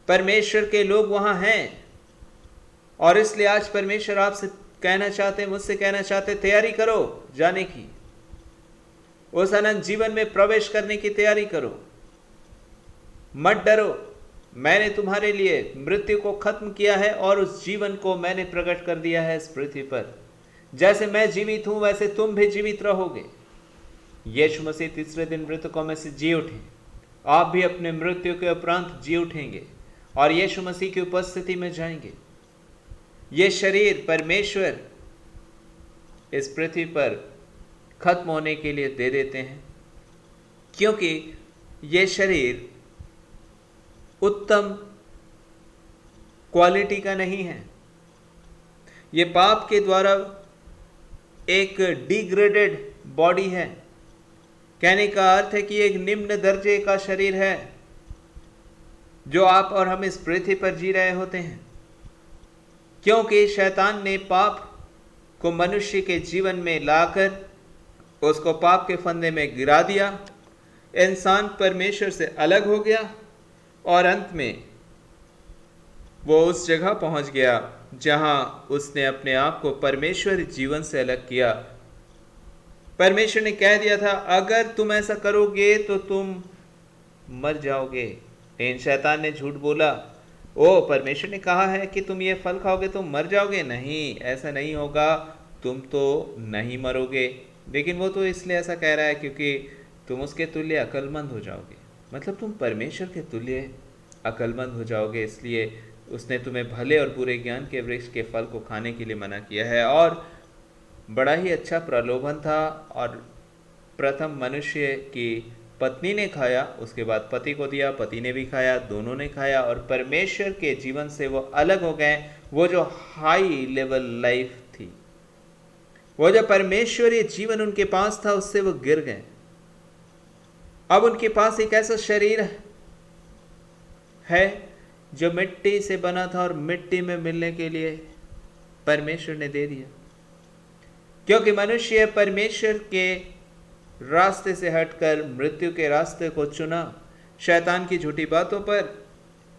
परमेश्वर के लोग वहां हैं। और इसलिए आज परमेश्वर आपसे कहना चाहते हैं, मुझसे कहना चाहते, तैयारी करो जाने की, उस अनंत जीवन में प्रवेश करने की तैयारी करो। मत डरो, मैंने तुम्हारे लिए मृत्यु को खत्म किया है और उस जीवन को मैंने प्रकट कर दिया है इस पृथ्वी पर। जैसे मैं जीवित हूं वैसे तुम भी जीवित रहोगे। यीशु मसीह तीसरे दिन मृतकों में से जी उठे, आप भी अपने मृत्यु के उपरांत जी उठेंगे और यीशु मसीह की उपस्थिति में जाएंगे। ये शरीर परमेश्वर इस पृथ्वी पर खत्म होने के लिए दे देते हैं, क्योंकि ये शरीर उत्तम क्वालिटी का नहीं है। ये पाप के द्वारा एक डिग्रेडेड बॉडी है। कहने का अर्थ है कि एक निम्न दर्जे का शरीर है जो आप और हम इस पृथ्वी पर जी रहे होते हैं, क्योंकि शैतान ने पाप को मनुष्य के जीवन में लाकर उसको पाप के फंदे में गिरा दिया। इंसान परमेश्वर से अलग हो गया और अंत में वो उस जगह पहुंच गया जहां उसने अपने आप को परमेश्वरी जीवन से अलग किया। परमेश्वर ने कह दिया था, अगर तुम ऐसा करोगे तो तुम मर जाओगे। लेकिन शैतान ने झूठ बोला, ओ परमेश्वर ने कहा है कि तुम ये फल खाओगे तो मर जाओगे। नहीं, ऐसा नहीं होगा, तुम तो नहीं मरोगे। लेकिन वो तो इसलिए ऐसा कह रहा है क्योंकि तुम उसके तुल्य अक्लमंद हो जाओगे, मतलब तुम परमेश्वर के तुल्य अक्लमंद हो जाओगे, इसलिए उसने तुम्हें भले और बुरे ज्ञान के वृक्ष के फल को खाने के लिए मना किया है। और बड़ा ही अच्छा प्रलोभन था, और प्रथम मनुष्य की पत्नी ने खाया, उसके बाद पति को दिया, पति ने भी खाया, दोनों ने खाया और परमेश्वर के जीवन से वो अलग हो गए। वो जो हाई लेवल लाइफ थी, वो जो परमेश्वरीय जीवन उनके पास था, उससे वो गिर गए। अब उनके पास एक ऐसा शरीर है जो मिट्टी से बना था और मिट्टी में मिलने के लिए परमेश्वर ने दे दिया, क्योंकि मनुष्य परमेश्वर के रास्ते से हटकर मृत्यु के रास्ते को चुना, शैतान की झूठी बातों पर।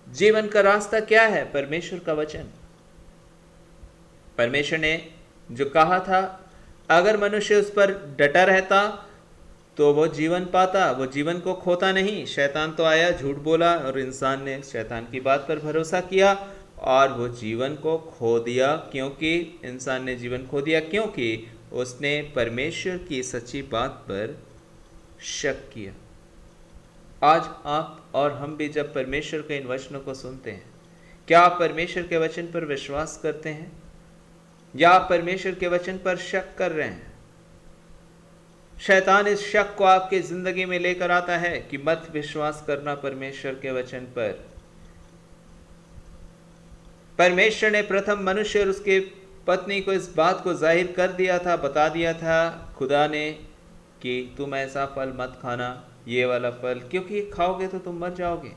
जीवन का रास्ता क्या है? परमेश्वर का वचन। परमेश्वर ने जो कहा था, अगर मनुष्य उस पर डटा रहता तो वो जीवन पाता, वो जीवन को खोता नहीं। शैतान तो आया, झूठ बोला और इंसान ने शैतान की बात पर भरोसा किया और वो जीवन को खो दिया। क्योंकि इंसान ने जीवन खो दिया, क्योंकि उसने परमेश्वर की सच्ची बात पर शक किया। आज आप और हम भी जब परमेश्वर के इन वचनों को सुनते हैं, क्या आप परमेश्वर के वचन पर विश्वास करते हैं या आप परमेश्वर के वचन पर शक कर रहे हैं? शैतान इस शक को आपके जिंदगी में लेकर आता है कि मत विश्वास करना परमेश्वर के वचन पर। परमेश्वर ने प्रथम मनुष्य और उसके पत्नी को इस बात को जाहिर कर दिया था, बता दिया था खुदा ने कि तुम ऐसा फल मत खाना, ये वाला फल, क्योंकि खाओगे तो तुम मर जाओगे।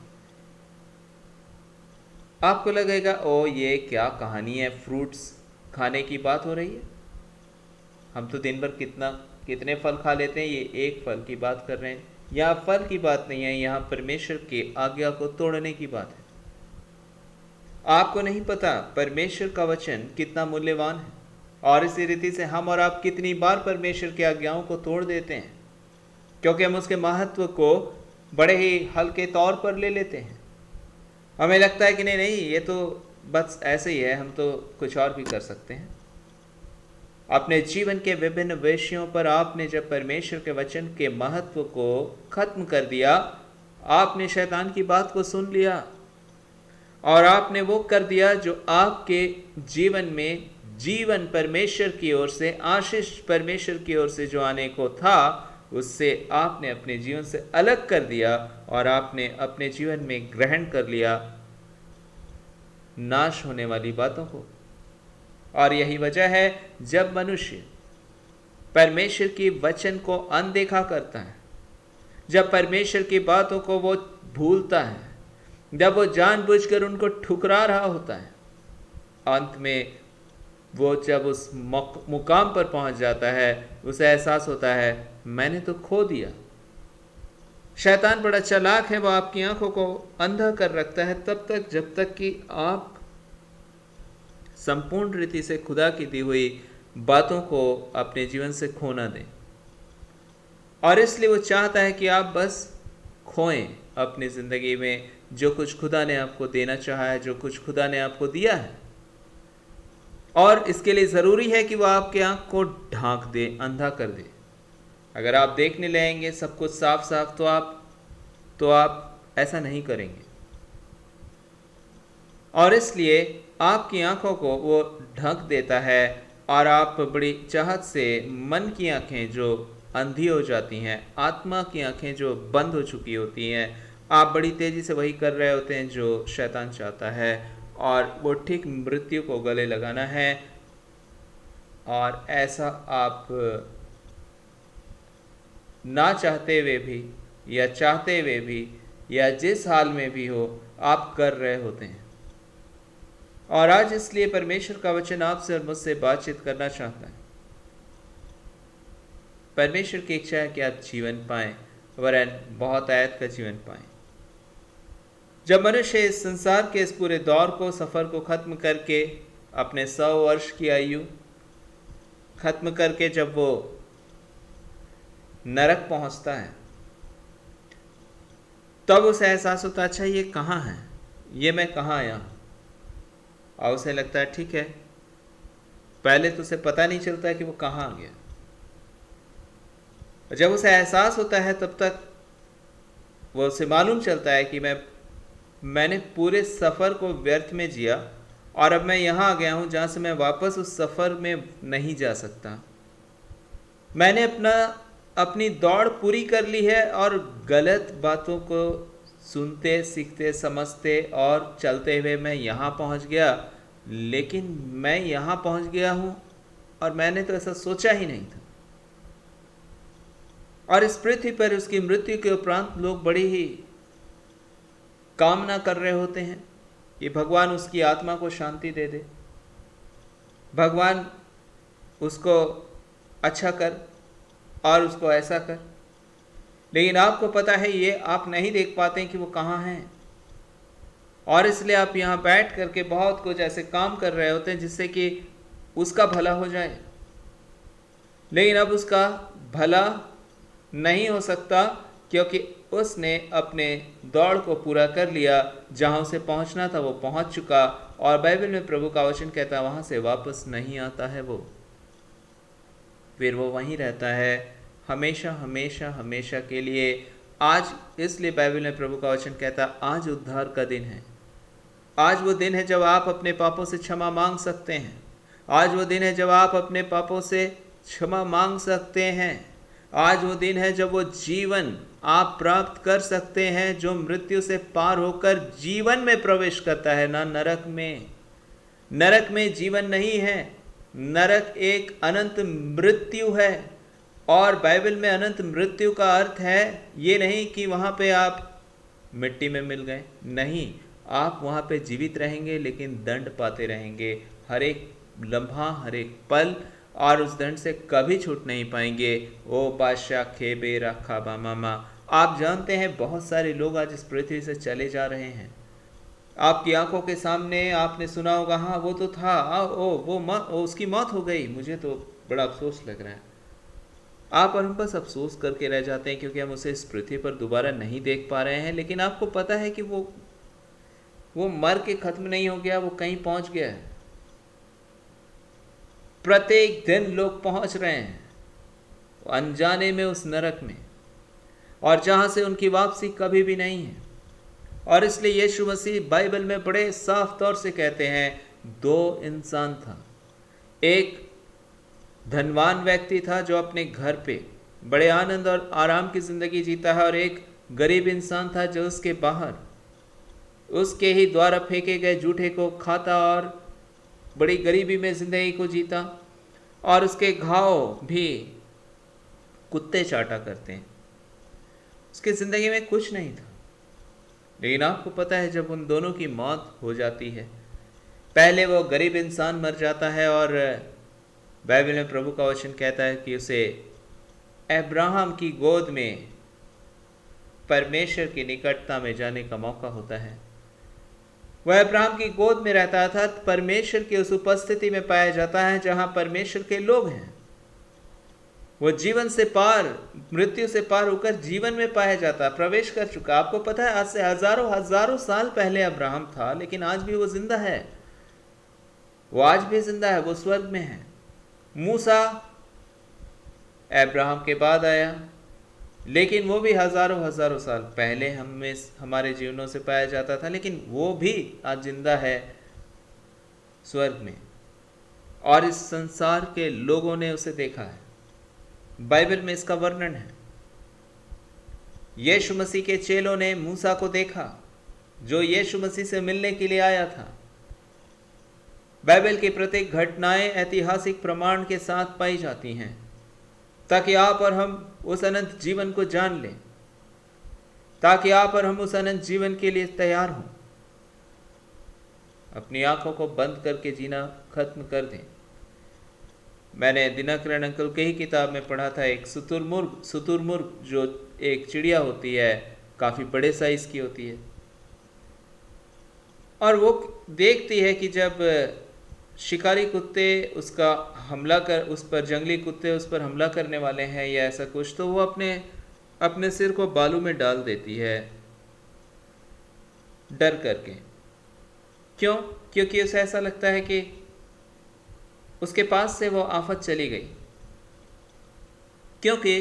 आपको लगेगा ओ ये क्या कहानी है, फ्रूट्स खाने की बात हो रही है, हम तो दिन भर कितने फल खा लेते हैं, ये एक फल की बात कर रहे हैं। यहाँ फल की बात नहीं है, यहाँ परमेश्वर की आज्ञा को तोड़ने की बात है। आपको नहीं पता परमेश्वर का वचन कितना मूल्यवान है, और इसी रीति से हम और आप कितनी बार परमेश्वर की आज्ञाओं को तोड़ देते हैं, क्योंकि हम उसके महत्व को बड़े ही हल्के तौर पर ले लेते हैं। हमें लगता है कि नहीं नहीं, ये तो बस ऐसे ही है, हम तो कुछ और भी कर सकते हैं। अपने जीवन के विभिन्न विषयों पर आपने जब परमेश्वर के वचन के महत्व को खत्म कर दिया, आपने शैतान की बात को सुन लिया और आपने वो कर दिया जो आपके जीवन में जीवन परमेश्वर की ओर से, आशीष परमेश्वर की ओर से जो आने को था, उससे आपने अपने जीवन से अलग कर दिया और आपने अपने जीवन में ग्रहण कर लिया नाश होने वाली बातों को। और यही वजह है जब मनुष्य परमेश्वर की वचन को अनदेखा करता है, जब परमेश्वर की बातों को वो भूलता है, जब वो जानबूझकर उनको ठुकरा रहा होता है, अंत में वो जब उस मुकाम पर पहुंच जाता है, उसे एहसास होता है मैंने तो खो दिया। शैतान बड़ा चालाक है, वो आपकी आंखों को अंधा कर रखता है तब तक जब तक कि आप संपूर्ण रीति से खुदा की दी हुई बातों को अपने जीवन से खो ना दें। और इसलिए वो चाहता है कि आप बस खोएं अपनी ज़िंदगी में जो कुछ खुदा ने आपको देना चाहा है, जो कुछ खुदा ने आपको दिया है। और इसके लिए ज़रूरी है कि वो आपके आँख को ढांक दे, अंधा कर दे। अगर आप देखने लगेंगे सब कुछ साफ साफ तो आप ऐसा नहीं करेंगे। और इसलिए आपकी आंखों को वो ढक देता है और आप बड़ी चाहत से मन की आंखें जो अंधी हो जाती हैं, आत्मा की आंखें जो बंद हो चुकी होती हैं, आप बड़ी तेज़ी से वही कर रहे होते हैं जो शैतान चाहता है, और वो ठीक मृत्यु को गले लगाना है। और ऐसा आप ना चाहते हुए भी या चाहते हुए भी या जिस हाल में भी हो आप कर रहे होते हैं। और आज इसलिए परमेश्वर का वचन आपसे और मुझसे बातचीत करना चाहता है। परमेश्वर की इच्छा है कि आप जीवन पाएं, वरन बहुत आयत का जीवन पाएं। जब मनुष्य इस संसार के इस पूरे दौर को, सफ़र को ख़त्म करके अपने 100 वर्ष की आयु ख़त्म करके जब वो नरक पहुंचता है, तब उसे एहसास होता है अच्छा ये कहाँ है, ये मैं कहाँ आया हूँ। और उसे लगता है ठीक है, पहले तो उसे पता नहीं चलता है कि वो कहाँ आ गया। जब उसे एहसास होता है तब तक वो उसे मालूम चलता है कि मैंने पूरे सफ़र को व्यर्थ में जिया और अब मैं यहाँ आ गया हूँ जहाँ से मैं वापस उस सफ़र में नहीं जा सकता। मैंने अपनी दौड़ पूरी कर ली है और गलत बातों को सुनते, सीखते, समझते और चलते हुए मैं यहाँ पहुँच गया। लेकिन मैं यहाँ पहुँच गया हूँ और मैंने तो ऐसा सोचा ही नहीं था। और इस पृथ्वी पर उसकी मृत्यु के उपरांत लोग बड़ी ही कामना कर रहे होते हैं कि भगवान उसकी आत्मा को शांति दे दे, भगवान उसको अच्छा कर और उसको ऐसा कर। लेकिन आपको पता है ये आप नहीं देख पाते कि वो कहाँ हैं, और इसलिए आप यहाँ बैठ करके बहुत कुछ ऐसे काम कर रहे होते हैं जिससे कि उसका भला हो जाए। लेकिन अब उसका भला नहीं हो सकता क्योंकि उसने अपने दौड़ को पूरा कर लिया, जहाँ उसे पहुँचना था वो पहुँच चुका। और बाइबल में प्रभु का वचन कहता है वहाँ से वापस नहीं आता है वो, फिर वो वहीं रहता है हमेशा हमेशा हमेशा के लिए। आज इसलिए बाइबल में प्रभु का वचन कहता है आज उद्धार का दिन है। आज वो दिन है जब आप अपने पापों से क्षमा मांग सकते हैं। आज वो दिन है जब आप अपने पापों से क्षमा मांग सकते हैं। आज वो दिन है जब वो जीवन आप प्राप्त कर सकते हैं जो मृत्यु से पार होकर जीवन में प्रवेश करता है, ना नरक में। नरक में जीवन नहीं है। नरक एक अनंत मृत्यु है। और बाइबल में अनंत मृत्यु का अर्थ है ये नहीं कि वहाँ पे आप मिट्टी में मिल गए, नहीं, आप वहाँ पे जीवित रहेंगे लेकिन दंड पाते रहेंगे हर एक लम्हा, हर एक पल, और उस दंड से कभी छूट नहीं पाएंगे। ओ बादशाह खेबे रखा बामामा। आप जानते हैं बहुत सारे लोग आज इस पृथ्वी से चले जा रहे हैं। आपकी आंखों के सामने आपने सुना होगा, हाँ वो तो था, उसकी मौत हो गई, मुझे तो बड़ा अफसोस लग रहा है। आप और हम बस अफसोस करके रह जाते हैं क्योंकि हम उसे इस पृथ्वी पर दोबारा नहीं देख पा रहे हैं। लेकिन आपको पता है कि वो मर के खत्म नहीं हो गया, वो कहीं पहुंच गया है। प्रत्येक दिन लोग पहुंच रहे हैं अनजाने में उस नरक में, और जहां से उनकी वापसी कभी भी नहीं है। और इसलिए यीशु मसीह बाइबल में बड़े साफ तौर से कहते हैं, दो इंसान था, एक धनवान व्यक्ति था जो अपने घर पे बड़े आनंद और आराम की जिंदगी जीता है, और एक गरीब इंसान था जो उसके बाहर उसके ही द्वारा फेंके गए जूठे को खाता और बड़ी गरीबी में जिंदगी को जीता, और उसके घाव भी कुत्ते चाटा करते हैं। उसकी जिंदगी में कुछ नहीं था। लेकिन आपको पता है जब उन दोनों की मौत हो जाती है, पहले वो गरीब इंसान मर जाता है, और बाइबल में प्रभु का वचन कहता है कि उसे अब्राहम की गोद में परमेश्वर की निकटता में जाने का मौका होता है। वह अब्राहम की गोद में रहता था, परमेश्वर की उस उपस्थिति में पाया जाता है जहां परमेश्वर के लोग हैं। वो जीवन से पार, मृत्यु से पार होकर जीवन में पाया जाता, प्रवेश कर चुका। आपको पता है आज से हजारों हजारों साल पहले अब्राहम था, लेकिन आज भी वो जिंदा है। वो आज भी जिंदा है, वो स्वर्ग में है। मूसा अब्राहम के बाद आया, लेकिन वो भी हजारों हजारों साल पहले हमारे जीवनों से पाया जाता था, लेकिन वो भी आज जिंदा है स्वर्ग में, और इस संसार के लोगों ने उसे देखा है। बाइबल में इसका वर्णन है। यीशु मसीह के चेलों ने मूसा को देखा जो यीशु मसीह से मिलने के लिए आया था। बाइबल की प्रत्येक घटनाएं ऐतिहासिक प्रमाण के साथ पाई जाती हैं ताकि आप और हम उस अनंत जीवन को जान लें, ताकि आप और हम उस अनंत जीवन के लिए तैयार हों। अपनी आंखों को बंद करके जीना खत्म कर दें। मैंने दिनकरन अंकल के ही किताब में पढ़ा था, एक शुतुरमुर्ग जो एक चिड़िया होती है, काफ़ी बड़े साइज की होती है, और वो देखती है कि जब शिकारी कुत्ते उस पर जंगली कुत्ते उस पर हमला करने वाले हैं या ऐसा कुछ, तो वो अपने सिर को बालू में डाल देती है डर करके। क्यों? क्योंकि उसे ऐसा लगता है कि उसके पास से वो आफत चली गई, क्योंकि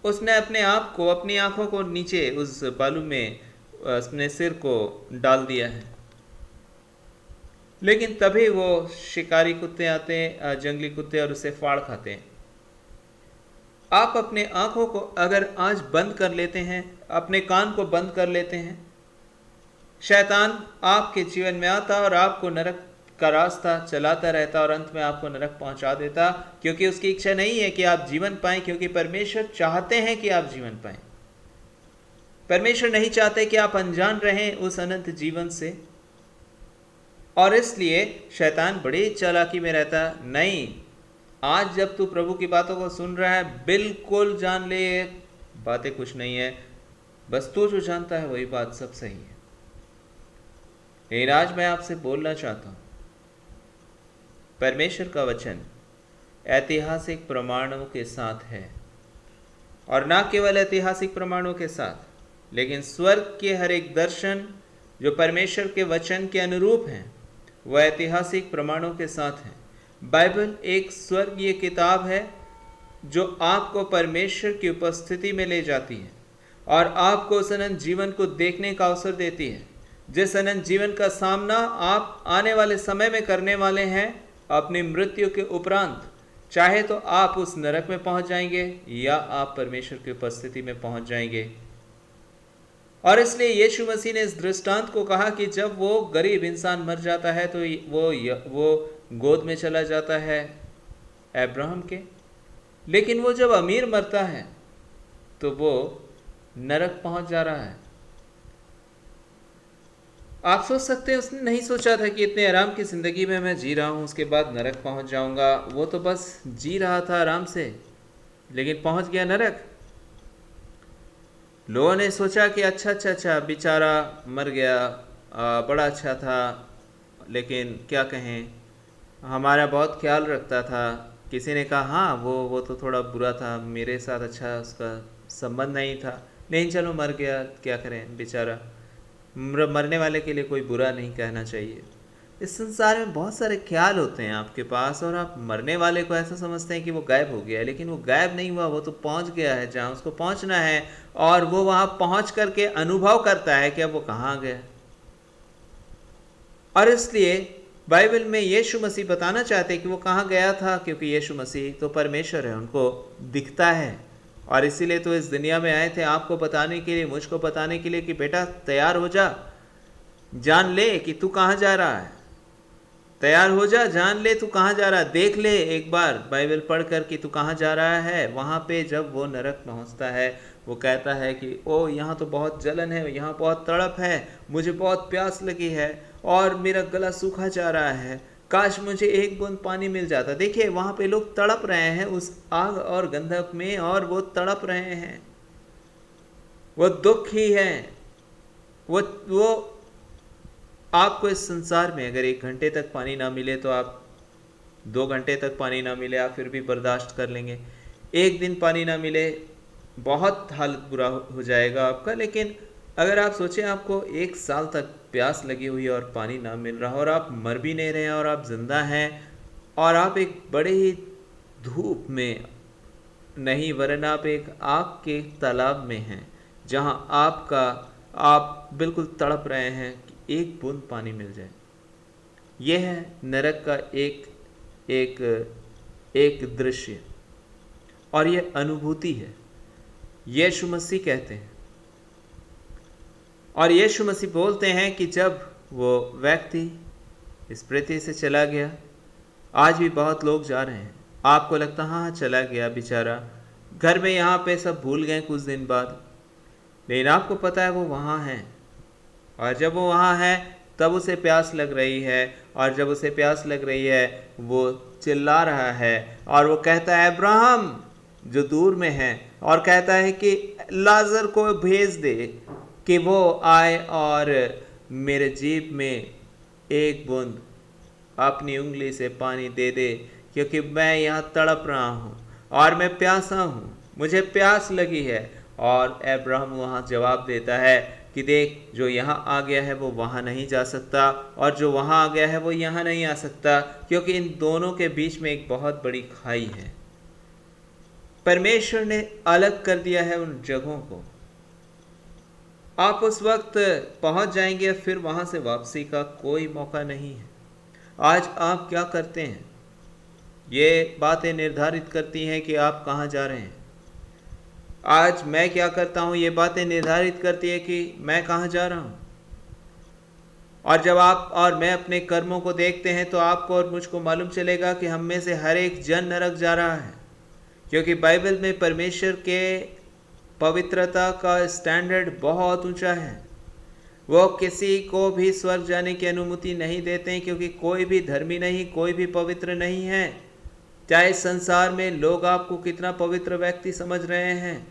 उसने अपने आप को, अपनी आंखों को नीचे उस बालू में अपने सिर को डाल दिया है। लेकिन तभी वो शिकारी कुत्ते आते हैं, जंगली कुत्ते, और उसे फाड़ खाते हैं। आप अपने आंखों को अगर आज बंद कर लेते हैं, अपने कान को बंद कर लेते हैं, शैतान आपके जीवन में आता और आपको नरक का रास्ता चलाता रहता और अंत में आपको नरक पहुंचा देता, क्योंकि उसकी इच्छा नहीं है कि आप जीवन पाएं, क्योंकि परमेश्वर चाहते हैं कि आप जीवन पाएं। परमेश्वर नहीं चाहते कि आप अनजान रहें उस अनंत जीवन से, और इसलिए शैतान बड़ी चालाकी में रहता। नहीं, आज जब तू प्रभु की बातों को सुन रहा है, बिल्कुल जान ले ये बातें कुछ नहीं है, बस तू जो जानता है वही बात सब सही है। लेकिन आज मैं आपसे बोलना चाहता हूं, परमेश्वर का वचन ऐतिहासिक प्रमाणों के साथ है, और ना केवल ऐतिहासिक प्रमाणों के साथ, लेकिन स्वर्ग के हर एक दर्शन जो परमेश्वर के वचन के अनुरूप हैं, वह ऐतिहासिक प्रमाणों के साथ है। बाइबल एक स्वर्गीय किताब है जो आपको परमेश्वर की उपस्थिति में ले जाती है और आपको उस अनंत जीवन को देखने का अवसर देती है, जिस अनंत जीवन का सामना आप आने वाले समय में करने वाले हैं अपनी मृत्यु के उपरांत। चाहे तो आप उस नरक में पहुंच जाएंगे या आप परमेश्वर की उपस्थिति में पहुंच जाएंगे। और इसलिए यीशु मसीह ने इस दृष्टांत को कहा कि जब वो गरीब इंसान मर जाता है तो वो गोद में चला जाता है अब्राहम के, लेकिन वो जब अमीर मरता है तो वो नरक पहुंच जा रहा है। आप सोच सकते हैं उसने नहीं सोचा था कि इतने आराम की ज़िंदगी में मैं जी रहा हूँ, उसके बाद नरक पहुंच जाऊंगा। वो तो बस जी रहा था आराम से, लेकिन पहुंच गया नरक। लोगों ने सोचा कि अच्छा अच्छा अच्छा बेचारा मर गया, बड़ा अच्छा था, लेकिन क्या कहें, हमारा बहुत ख्याल रखता था। किसी ने कहा हाँ वो तो थोड़ा बुरा था, मेरे साथ अच्छा उसका संबंध नहीं था, लेकिन चलो मर गया, क्या करें बेचारा। मरने वाले के लिए कोई बुरा नहीं कहना चाहिए। इस संसार में बहुत सारे ख्याल होते हैं आपके पास, और आप मरने वाले को ऐसा समझते हैं कि वो गायब हो गया है, लेकिन वो गायब नहीं हुआ, वो तो पहुंच गया है जहाँ उसको पहुंचना है, और वो वहाँ पहुंच करके अनुभव करता है कि अब वो कहाँ गया। और इसलिए बाइबल में यीशु मसीह बताना चाहते हैं कि वो कहाँ गया था, क्योंकि यीशु मसीह तो परमेश्वर है, उनको दिखता है। और इसीलिए तो इस दुनिया में आए थे आपको बताने के लिए, मुझको बताने के लिए कि बेटा तैयार हो जा, जान ले कि तू कहाँ जा रहा है। तैयार हो जा, जान ले तू कहाँ जा रहा है, देख ले एक बार बाइबल पढ़ कर कि तू कहाँ जा रहा है। वहाँ पे जब वो नरक पहुँचता है, वो कहता है कि ओ यहाँ तो बहुत जलन है, यहाँ बहुत तड़प है, मुझे बहुत प्यास लगी है और मेरा गला सूखा जा रहा है, काश मुझे एक बूंद पानी मिल जाता। देखिए वहाँ पे लोग तड़प रहे हैं उस आग और गंधक में, और वो तड़प रहे हैं, वो दुखी है। वो आपको इस संसार में अगर 1 घंटे तक पानी ना मिले तो आप 2 घंटे तक पानी ना मिले आप फिर भी बर्दाश्त कर लेंगे। एक दिन पानी ना मिले बहुत हालत बुरा हो जाएगा आपका। लेकिन अगर आप सोचें आपको 1 साल तक प्यास लगी हुई है और पानी ना मिल रहा और आप मर भी नहीं रहे हैं और आप जिंदा हैं, और आप एक बड़े ही धूप में नहीं वरन आप एक आग के तालाब में हैं, जहां आप बिल्कुल तड़प रहे हैं कि एक बूंद पानी मिल जाए। यह है नरक का एक एक एक दृश्य, और यह अनुभूति है, यीशु मसीह कहते हैं। और यीशु मसीह बोलते हैं कि जब वो व्यक्ति इस पृथ्वी से चला गया, आज भी बहुत लोग जा रहे हैं। आपको लगता हाँ चला गया बेचारा, घर में यहाँ पे सब भूल गए कुछ दिन बाद, लेकिन आपको पता है वो वहाँ है। और जब वो वहाँ है तब उसे प्यास लग रही है, और जब उसे प्यास लग रही है वो चिल्ला रहा है और वो कहता है अब्राहम जो दूर में है, और कहता है कि लाजर को भेज दे कि वो आए और मेरे जीभ में एक बूंद अपनी उंगली से पानी दे दे, क्योंकि मैं यहाँ तड़प रहा हूँ और मैं प्यासा हूँ, मुझे प्यास लगी है। और अब्राहम वहाँ जवाब देता है कि देख जो यहाँ आ गया है वो वहाँ नहीं जा सकता, और जो वहाँ आ गया है वो यहाँ नहीं आ सकता, क्योंकि इन दोनों के बीच में एक बहुत बड़ी खाई है। परमेश्वर ने अलग कर दिया है उन जगहों को। आप उस वक्त पहुंच जाएंगे, फिर वहां से वापसी का कोई मौका नहीं है। आज आप क्या करते हैं, ये बातें निर्धारित करती हैं कि आप कहाँ जा रहे हैं। आज मैं क्या करता हूँ, ये बातें निर्धारित करती है कि मैं कहाँ जा रहा हूँ। और जब आप और मैं अपने कर्मों को देखते हैं तो आपको और मुझको मालूम चलेगा कि हम में से हर एक जन नरक जा रहा है, क्योंकि बाइबल में परमेश्वर के पवित्रता का स्टैंडर्ड बहुत ऊंचा है। वो किसी को भी स्वर्ग जाने की अनुमति नहीं देते हैं, क्योंकि कोई भी धर्मी नहीं, कोई भी पवित्र नहीं है। चाहे संसार में लोग आपको कितना पवित्र व्यक्ति समझ रहे हैं,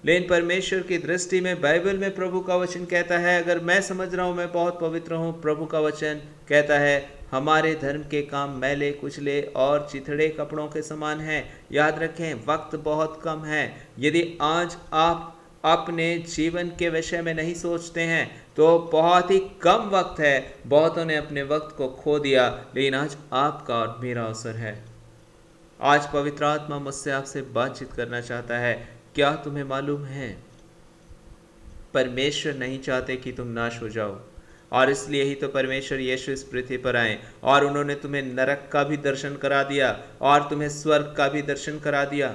लेकिन परमेश्वर की दृष्टि में बाइबल में प्रभु का वचन कहता है, अगर मैं समझ रहा हूँ मैं बहुत पवित्र हूँ, प्रभु का वचन कहता है हमारे धर्म के काम मैले कुचले और चिथड़े कपड़ों के समान हैं। याद रखें वक्त बहुत कम है। यदि आज आप अपने जीवन के विषय में नहीं सोचते हैं तो बहुत ही कम वक्त है। बहुतों ने अपने वक्त को खो दिया, लेकिन आज आपका और मेरा अवसर है। आज पवित्र आत्मा मुझसे आपसे बातचीत करना चाहता है। क्या तुम्हें मालूम है परमेश्वर नहीं चाहते कि तुम नाश हो जाओ, और इसलिए ही तो परमेश्वर यीशु इस पृथ्वी पर आए, और उन्होंने तुम्हें नरक का भी दर्शन करा दिया और तुम्हें स्वर्ग का भी दर्शन करा दिया।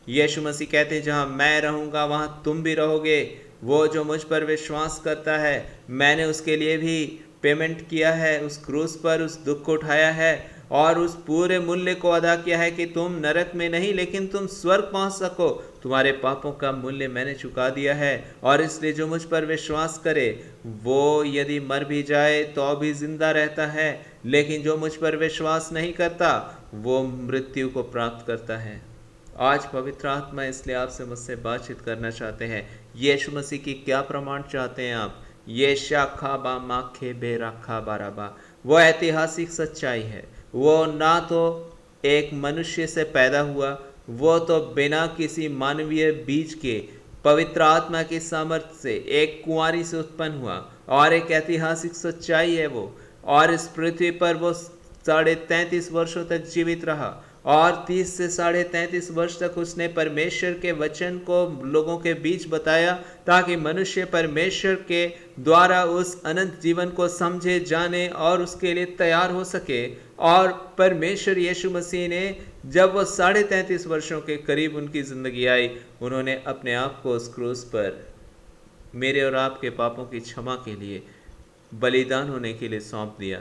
यीशु मसीह कहते हैं जहाँ मैं रहूँगा वहाँ तुम भी रहोगे, वो जो मुझ पर विश्वास करता है, मैंने उसके लिए भी पेमेंट किया है, उस क्रूस पर उस दुख को उठाया है और उस पूरे मूल्य को अदा किया है कि तुम नरक में नहीं लेकिन तुम स्वर्ग पहुंच सको। तुम्हारे पापों का मूल्य मैंने चुका दिया है और इसलिए जो मुझ पर विश्वास करे वो यदि मर भी जाए तो भी जिंदा रहता है, लेकिन जो मुझ पर विश्वास नहीं करता वो मृत्यु को प्राप्त करता है। आज पवित्र आत्मा इसलिए आपसे मुझसे बातचीत करना चाहते हैं। यीशु मसीह की क्या प्रमाण चाहते हैं आप? ये शाखा बा माखे बे राखा बाराबा, वो ऐतिहासिक सच्चाई है। वो ना तो एक मनुष्य से पैदा हुआ, वो तो बिना किसी मानवीय बीज के पवित्र आत्मा की सामर्थ्य से एक कुंवारी से उत्पन्न हुआ और एक ऐतिहासिक सच्चाई है वो। और इस पृथ्वी पर वो 33.5 वर्षों तक जीवित रहा और 30 से 33.5 वर्ष तक उसने परमेश्वर के वचन को लोगों के बीच बताया ताकि मनुष्य परमेश्वर के द्वारा उस अनंत जीवन को समझे, जाने और उसके लिए तैयार हो सके। और परमेश्वर यीशु मसीह ने जब वो 33.5 वर्षों के करीब उनकी जिंदगी आई, उन्होंने अपने आप को उस क्रूस पर मेरे और आपके पापों की क्षमा के लिए बलिदान होने के लिए सौंप दिया,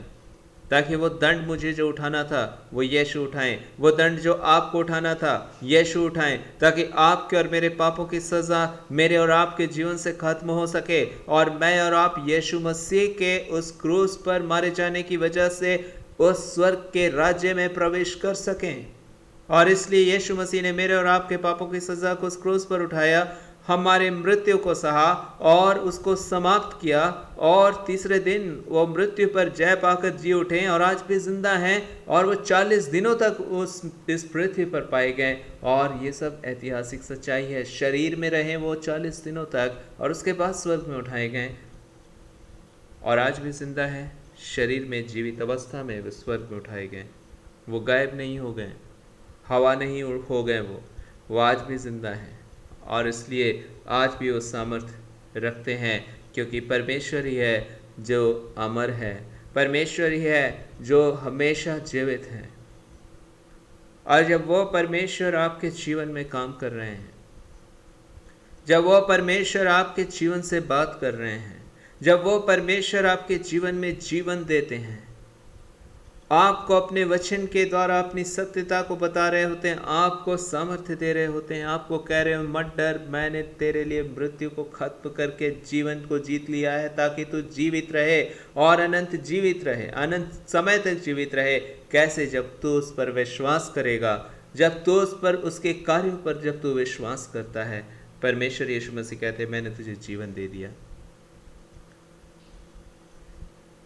ताकि वो दंड मुझे जो उठाना था वो यीशु उठाएं, वो दंड जो आपको उठाना था यीशु उठाएं, ताकि आपके और मेरे पापों की सज़ा मेरे और आपके जीवन से खत्म हो सके और मैं और आप यीशु मसीह के उस क्रूस पर मारे जाने की वजह से उस स्वर्ग के राज्य में प्रवेश कर सकें। और इसलिए यीशु मसीह ने मेरे और आपके पापों की सज़ा को उस क्रूस पर उठाया, हमारे मृत्यु को सहा और उसको समाप्त किया और तीसरे दिन वो मृत्यु पर जय पाकर जी उठे और आज भी जिंदा हैं और वो 40 दिनों तक इस पृथ्वी पर पाए गए। और ये सब ऐतिहासिक सच्चाई है। शरीर में रहे वो 40 दिनों तक और उसके बाद स्वर्ग में उठाए गए और आज भी जिंदा है। शरीर में जीवित अवस्था में वे स्वर्ग में उठाए गए, वो गायब नहीं हो गए, हवा नहीं हो गए, वो आज भी जिंदा है और इसलिए आज भी वो सामर्थ्य रखते हैं, क्योंकि परमेश्वर ही है जो अमर है, परमेश्वर ही है जो हमेशा जीवित है। और जब वो परमेश्वर आपके जीवन में काम कर रहे हैं, जब वो परमेश्वर आपके जीवन से बात कर रहे हैं, जब वो परमेश्वर आपके जीवन में जीवन देते हैं, आपको अपने वचन के द्वारा अपनी सत्यता को बता रहे होते हैं, आपको सामर्थ्य दे रहे होते हैं, आपको कह रहे हो मत डर, मैंने तेरे लिए मृत्यु को खत्म करके जीवन को जीत लिया है ताकि तू जीवित रहे और अनंत जीवित रहे, अनंत समय तक जीवित रहे। कैसे? जब तू उस पर विश्वास करेगा, जब तू उस पर, उसके कार्यों पर जब तू विश्वास करता है। परमेश्वर यीशु मसीह कहते हैं मैंने तुझे जीवन दे दिया।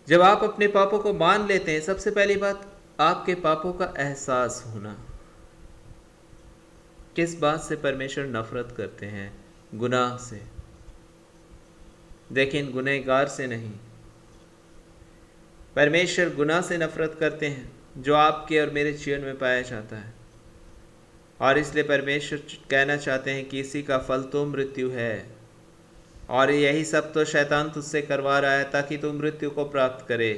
जब आप अपने पापों को मान लेते हैं, सबसे पहली बात आपके पापों का एहसास होना। किस बात से परमेश्वर नफरत करते हैं? गुनाह से, लेकिन गुनहगार से नहीं। परमेश्वर गुनाह से नफरत करते हैं जो आपके और मेरे जीवन में पाया जाता है और इसलिए परमेश्वर कहना चाहते हैं कि इसी का फल तो मृत्यु है और यही सब तो शैतान तुझसे करवा रहा है ताकि तू मृत्यु को प्राप्त करे।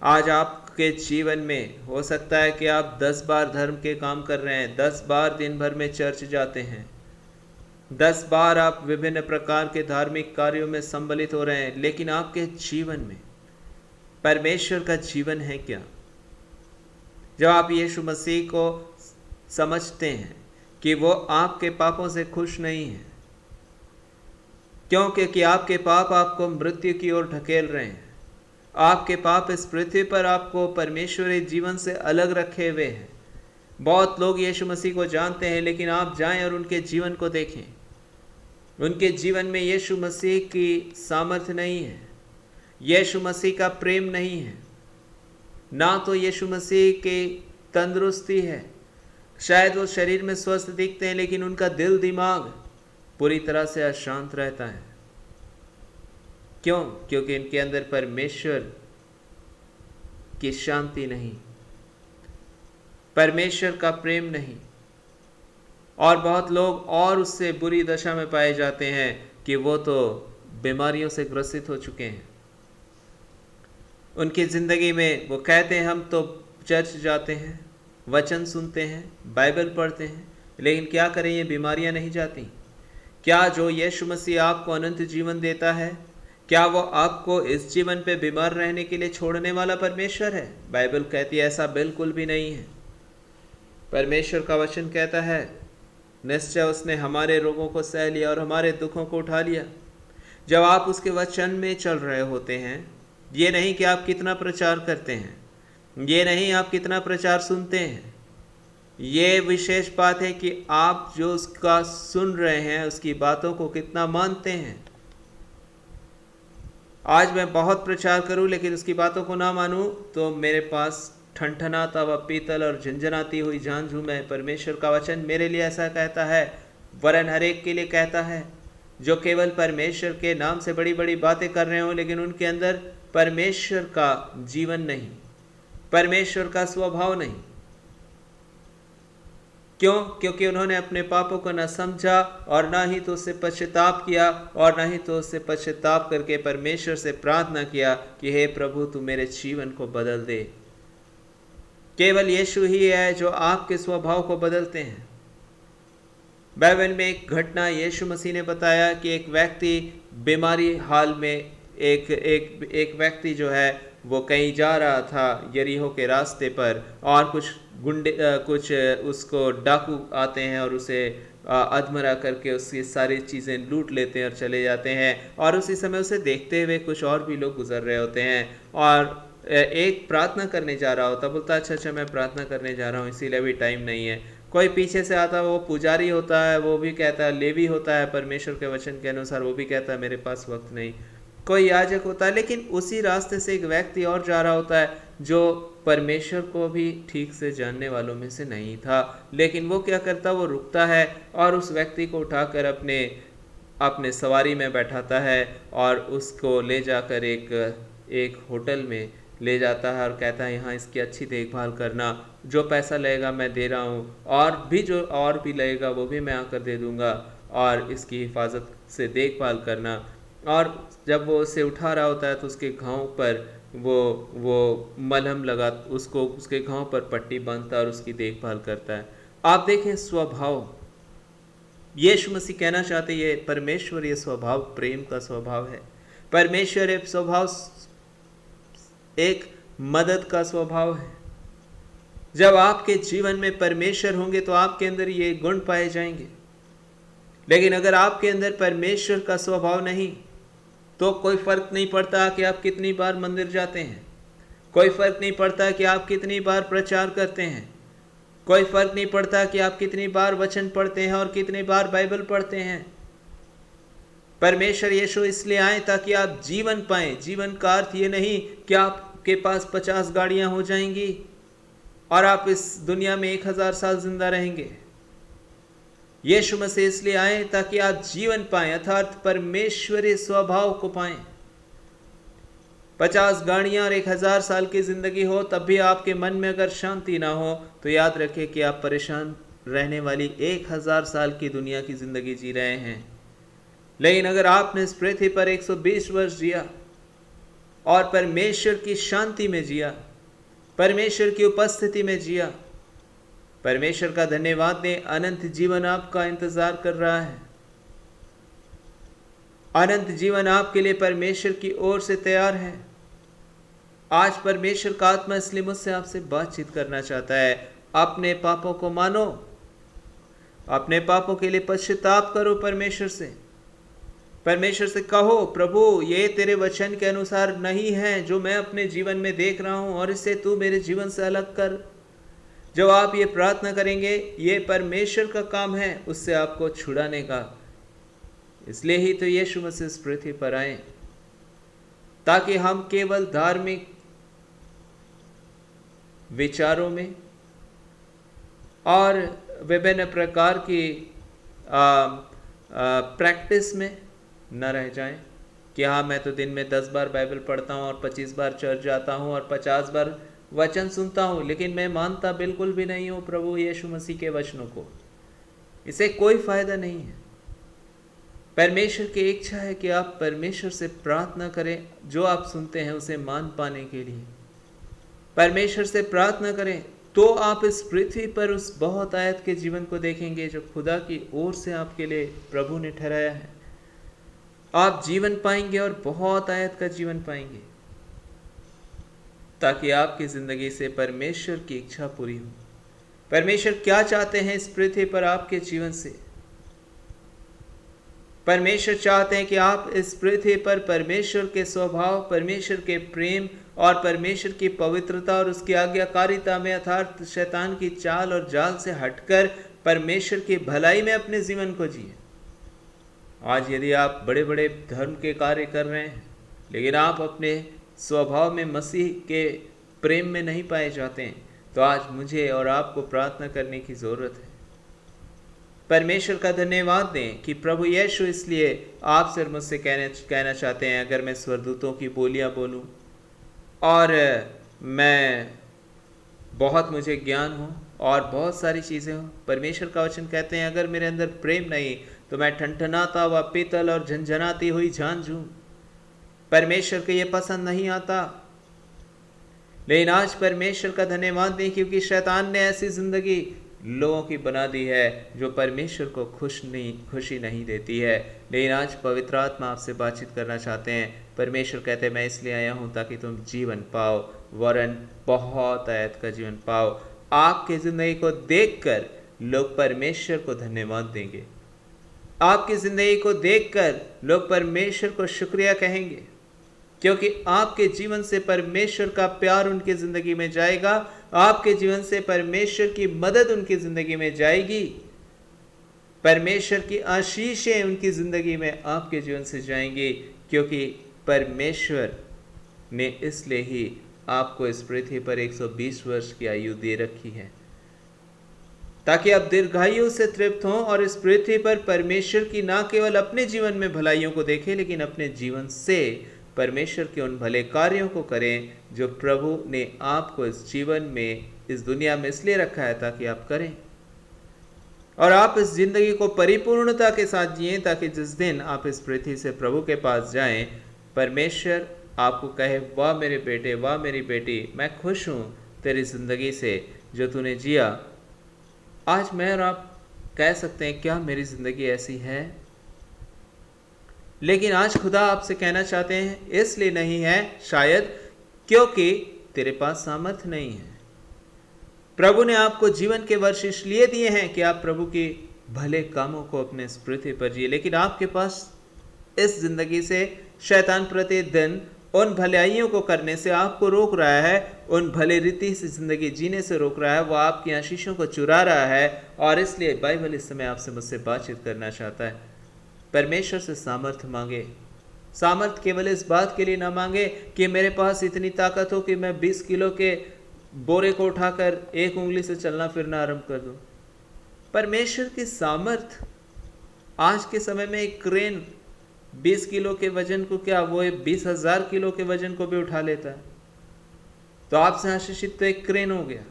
आज आपके जीवन में हो सकता है कि आप 10 बार धर्म के काम कर रहे हैं, 10 बार दिन भर में चर्च जाते हैं, 10 बार आप विभिन्न प्रकार के धार्मिक कार्यों में सम्मिलित हो रहे हैं, लेकिन आपके जीवन में परमेश्वर का जीवन है क्या? जब आप यीशु मसीह को समझते हैं कि वो आपके पापों से खुश नहीं है, क्योंकि आपके पाप आपको मृत्यु की ओर ढकेल रहे हैं, आपके पाप इस पृथ्वी पर आपको परमेश्वरी जीवन से अलग रखे हुए हैं। बहुत लोग यीशु मसीह को जानते हैं, लेकिन आप जाएं और उनके जीवन को देखें, उनके जीवन में यीशु मसीह की सामर्थ्य नहीं है, यीशु मसीह का प्रेम नहीं है, ना तो यीशु मसीह की तंदुरुस्ती है। शायद वो शरीर में स्वस्थ दिखते हैं, लेकिन उनका दिल दिमाग पूरी तरह से अशांत रहता है। क्यों? क्योंकि इनके अंदर परमेश्वर की शांति नहीं, परमेश्वर का प्रेम नहीं। और बहुत लोग और उससे बुरी दशा में पाए जाते हैं कि वो तो बीमारियों से ग्रसित हो चुके हैं। उनकी ज़िंदगी में वो कहते हैं हम तो चर्च जाते हैं, वचन सुनते हैं, बाइबल पढ़ते हैं, लेकिन क्या करें, ये बीमारियां नहीं जाती। क्या जो यीशु मसीह आपको अनंत जीवन देता है, क्या वो आपको इस जीवन पे बीमार रहने के लिए छोड़ने वाला परमेश्वर है? बाइबल कहती है ऐसा बिल्कुल भी नहीं है। परमेश्वर का वचन कहता है निश्चय उसने हमारे रोगों को सह लिया और हमारे दुखों को उठा लिया। जब आप उसके वचन में चल रहे होते हैं, ये नहीं कि आप कितना प्रचार करते हैं, ये नहीं आप कितना प्रचार सुनते हैं, ये विशेष बात है कि आप जो उसका सुन रहे हैं उसकी बातों को कितना मानते हैं। आज मैं बहुत प्रचार करूं लेकिन उसकी बातों को ना मानूं तो मेरे पास ठनठनाता व पीतल और झंझनाती हुई जान हूं मैं। परमेश्वर का वचन मेरे लिए ऐसा कहता है, वरन हर एक के लिए कहता है जो केवल परमेश्वर के नाम से बड़ी बड़ी बातें कर रहे हो लेकिन उनके अंदर परमेश्वर का जीवन नहीं, परमेश्वर का स्वभाव नहीं। क्यों? क्योंकि उन्होंने अपने पापों को न समझा और ना ही तो उससे पश्चाताप किया और ना ही तो उससे पश्चाताप करके परमेश्वर से प्रार्थना किया कि हे प्रभु तू मेरे जीवन को बदल दे। केवल यीशु ही है जो आपके स्वभाव को बदलते हैं। बाइबल में एक घटना यीशु मसीह ने बताया कि एक व्यक्ति बीमारी हाल में एक व्यक्ति जो है वो कहीं जा रहा था यरीहो के रास्ते पर, और कुछ उसको डाकू आते हैं और उसे अधमरा करके उसकी सारी चीज़ें लूट लेते हैं और चले जाते हैं। और उसी समय उसे देखते हुए कुछ और भी लोग गुजर रहे होते हैं और एक प्रार्थना करने जा रहा होता, बोलता अच्छा मैं प्रार्थना करने जा रहा हूँ इसीलिए भी टाइम नहीं है। कोई पीछे से आता, वो पुजारी होता है, वो भी कहता है, लेवी होता है परमेश्वर के वचन के अनुसार, वो भी कहता है मेरे पास वक्त नहीं। कोई याजक होता है, लेकिन उसी रास्ते से एक व्यक्ति और जा रहा होता है जो परमेश्वर को भी ठीक से जानने वालों में से नहीं था। लेकिन वो क्या करता, वो रुकता है और उस व्यक्ति को उठाकर अपने सवारी में बैठाता है और उसको ले जाकर एक होटल में ले जाता है और कहता है यहाँ इसकी अच्छी देखभाल करना, जो पैसा लगेगा मैं दे रहा हूँ, जो और भी लगेगा वो भी मैं आकर दे दूँगा, और इसकी हिफाजत से देखभाल करना। और जब वो उसे उठा रहा होता है तो उसके घाव पर वो मलहम लगा, उसके घाव पर पट्टी बांधता है और उसकी देखभाल करता है। आप देखें स्वभाव, यीशु मसीह कहना चाहते ये परमेश्वर ये स्वभाव प्रेम का स्वभाव है। परमेश्वर एक स्वभाव एक मदद का स्वभाव है। जब आपके जीवन में परमेश्वर होंगे तो आपके अंदर ये गुण पाए जाएंगे। लेकिन अगर आपके अंदर परमेश्वर का स्वभाव नहीं तो कोई फर्क नहीं पड़ता कि आप कितनी बार मंदिर जाते हैं, कोई फर्क नहीं पड़ता कि आप कितनी बार प्रचार करते हैं, कोई फर्क नहीं पड़ता कि आप कितनी बार वचन पढ़ते हैं और कितनी बार बाइबल पढ़ते हैं। परमेश्वर यीशु इसलिए आए ताकि आप जीवन पाएं। जीवन का अर्थ ये नहीं कि आपके पास 50 गाड़ियां हो जाएंगी और आप इस दुनिया में 1000 साल जिंदा रहेंगे। यीशु मसीह इसलिए आए ताकि आप जीवन पाएं, अर्थात परमेश्वरीय स्वभाव को पाएं। 50 गाड़ियां और 1000 साल की जिंदगी हो तब भी आपके मन में अगर शांति ना हो तो याद रखें कि आप परेशान रहने वाली 1000 साल की दुनिया की जिंदगी जी रहे हैं। लेकिन अगर आपने इस पृथ्वी पर 120 वर्ष जिया और परमेश्वर की शांति में जिया, परमेश्वर की उपस्थिति में जिया, परमेश्वर का धन्यवाद दें, अनंत जीवन आपका इंतजार कर रहा है। अनंत जीवन आपके लिए परमेश्वर की ओर से तैयार है। आज परमेश्वर का आत्मा इसलिए मुझसे आपसे बातचीत करना चाहता है। अपने पापों को मानो, अपने पापों के लिए पश्चाताप करो, परमेश्वर से कहो प्रभु ये तेरे वचन के अनुसार नहीं है जो मैं अपने जीवन में देख रहा हूं और इसे तू मेरे जीवन से अलग कर। जब आप ये प्रार्थना करेंगे, ये परमेश्वर का काम है उससे आपको छुड़ाने का। इसलिए ही तो यीशु मसीह इस पृथ्वी पर आए ताकि हम केवल धार्मिक विचारों में और विभिन्न प्रकार की प्रैक्टिस में न रह जाएं कि हाँ मैं तो दिन में 10 बार बाइबल पढ़ता हूँ और 25 बार चर्च जाता हूँ और 50 बार वचन सुनता हूँ, लेकिन मैं मानता बिल्कुल भी नहीं हूँ प्रभु यीशु मसीह के वचनों को। इसे कोई फायदा नहीं है। परमेश्वर की इच्छा है कि आप परमेश्वर से प्रार्थना करें, जो आप सुनते हैं उसे मान पाने के लिए। परमेश्वर से प्रार्थना करें तो आप इस पृथ्वी पर उस बहुत आयत के जीवन को देखेंगे जो खुदा की ओर से आपके लिए प्रभु ने ठहराया है। आप जीवन पाएंगे और बहुत आयत का जीवन पाएंगे, ताकि आपकी जिंदगी से परमेश्वर की इच्छा पूरी हो। परमेश्वर क्या चाहते हैं इस पृथ्वी पर आपके जीवन से? परमेश्वर चाहते हैं कि आप इस पृथ्वी पर परमेश्वर के स्वभाव, परमेश्वर के प्रेम और परमेश्वर की पवित्रता और उसकी आज्ञाकारिता में, अर्थात शैतान की चाल और जाल से हटकर परमेश्वर की भलाई में अपने जीवन को जिए। आज यदि आप बड़े बड़े धर्म के कार्य कर रहे हैं, लेकिन आप अपने स्वभाव में मसीह के प्रेम में नहीं पाए जाते हैं, तो आज मुझे और आपको प्रार्थना करने की ज़रूरत है। परमेश्वर का धन्यवाद दें कि प्रभु यीशु इसलिए आपसे और मुझसे कहना चाहते हैं, अगर मैं स्वर्गदूतों की बोलियां बोलूं और मैं मुझे ज्ञान हो और बहुत सारी चीज़ें हो, परमेश्वर का वचन कहते हैं अगर मेरे अंदर प्रेम नहीं तो मैं ठनठनाता हुआ पीतल और झंझनाती हुई झांझ हूं। परमेश्वर को ये पसंद नहीं आता। लेकिन आज परमेश्वर का धन्यवाद दें क्योंकि शैतान ने ऐसी जिंदगी लोगों की बना दी है जो परमेश्वर को खुशी नहीं देती है। लेकिन आज पवित्र आत्मा आपसे बातचीत करना चाहते हैं। परमेश्वर कहते हैं मैं इसलिए आया हूं ताकि तुम जीवन पाओ, वरन बहुत आयत का जीवन पाओ। आपकी जिंदगी को देखकर लोग परमेश्वर को धन्यवाद देंगे। आपकी जिंदगी को देखकर लोग परमेश्वर को शुक्रिया कहेंगे, क्योंकि आपके जीवन से परमेश्वर का प्यार उनकी जिंदगी में जाएगा। आपके जीवन से परमेश्वर की मदद उनकी जिंदगी में जाएगी। परमेश्वर की आशीषें उनकी जिंदगी में आपके जीवन से जाएंगी, क्योंकि परमेश्वर ने इसलिए ही आपको इस पृथ्वी पर 120 वर्ष की आयु दे रखी है, ताकि आप दीर्घायु से तृप्त हों और इस पृथ्वी पर परमेश्वर की ना केवल अपने जीवन में भलाइयों को देखें, लेकिन अपने जीवन से परमेश्वर के उन भले कार्यों को करें जो प्रभु ने आपको इस जीवन में, इस दुनिया में इसलिए रखा है ताकि आप करें। और आप इस जिंदगी को परिपूर्णता के साथ जिएं, ताकि जिस दिन आप इस पृथ्वी से प्रभु के पास जाएं, परमेश्वर आपको कहे, वाह मेरे बेटे, वाह मेरी बेटी, मैं खुश हूँ तेरी जिंदगी से जो तूने जिया। आज मैं और आप कह सकते हैं क्या मेरी जिंदगी ऐसी है? लेकिन आज खुदा आपसे कहना चाहते हैं इसलिए नहीं है शायद क्योंकि तेरे पास सामर्थ्य नहीं है। प्रभु ने आपको जीवन के वर्ष इसलिए दिए हैं कि आप प्रभु के भले कामों को अपने इस पृथ्वी पर जिए, लेकिन आपके पास इस जिंदगी से शैतान प्रतिदिन उन भलाइयों को करने से आपको रोक रहा है, उन भले रीति से जिंदगी जीने से रोक रहा है, वो आपकी आशीषों को चुरा रहा है। और इसलिए बाइबल इस समय आपसे मुझसे बातचीत करना चाहता है। परमेश्वर से सामर्थ्य मांगे। सामर्थ्य केवल इस बात के लिए ना मांगे कि मेरे पास इतनी ताकत हो कि मैं 20 किलो के बोरे को उठाकर एक उंगली से चलना फिरना आरंभ कर दूं। परमेश्वर की सामर्थ्य आज के समय में एक क्रेन 20 किलो के वजन को, क्या वो 20,000 किलो के वजन को भी उठा लेता है। तो आपसे आशीषित तो एक क्रेन हो गया।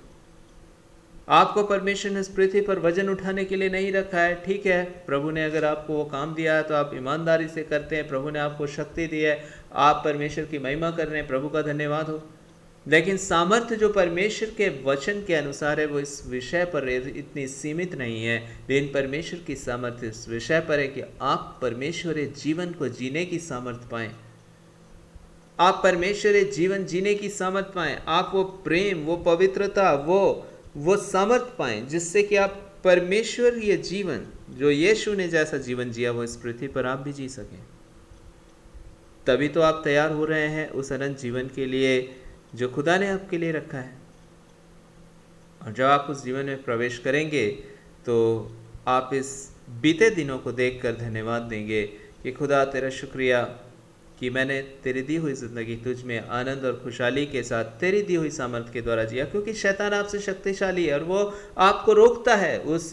आपको परमेश्वर ने इस पृथ्वी पर वजन उठाने के लिए नहीं रखा है। ठीक है, प्रभु ने अगर आपको वो काम दिया है तो आप ईमानदारी से करते हैं। प्रभु ने आपको शक्ति दी है, आप परमेश्वर की महिमा कर रहे हैं, प्रभु का धन्यवाद हो। लेकिन सामर्थ्य जो परमेश्वर के वचन के अनुसार है वो इस विषय पर इतनी सीमित नहीं है। लेकिन परमेश्वर की सामर्थ्य इस विषय पर है कि आप परमेश्वरीय जीवन को जीने की सामर्थ्य पाएं। आप परमेश्वरीय जीवन जीने की सामर्थ्य पाएं। आप वो प्रेम, वो पवित्रता, वो सामर्थ्य पाएं जिससे कि आप परमेश्वरीय जीवन जो यीशु ने जैसा जीवन जिया वो इस पृथ्वी पर आप भी जी सकें। तभी तो आप तैयार हो रहे हैं उस अनंत जीवन के लिए जो खुदा ने आपके लिए रखा है। और जब आप उस जीवन में प्रवेश करेंगे तो आप इस बीते दिनों को देखकर धन्यवाद देंगे कि खुदा तेरा शुक्रिया कि मैंने तेरी दी हुई ज़िंदगी तुझ में आनंद और खुशहाली के साथ तेरी दी हुई सामर्थ्य के द्वारा जिया, क्योंकि शैतान आपसे शक्तिशाली है और वो आपको रोकता है उस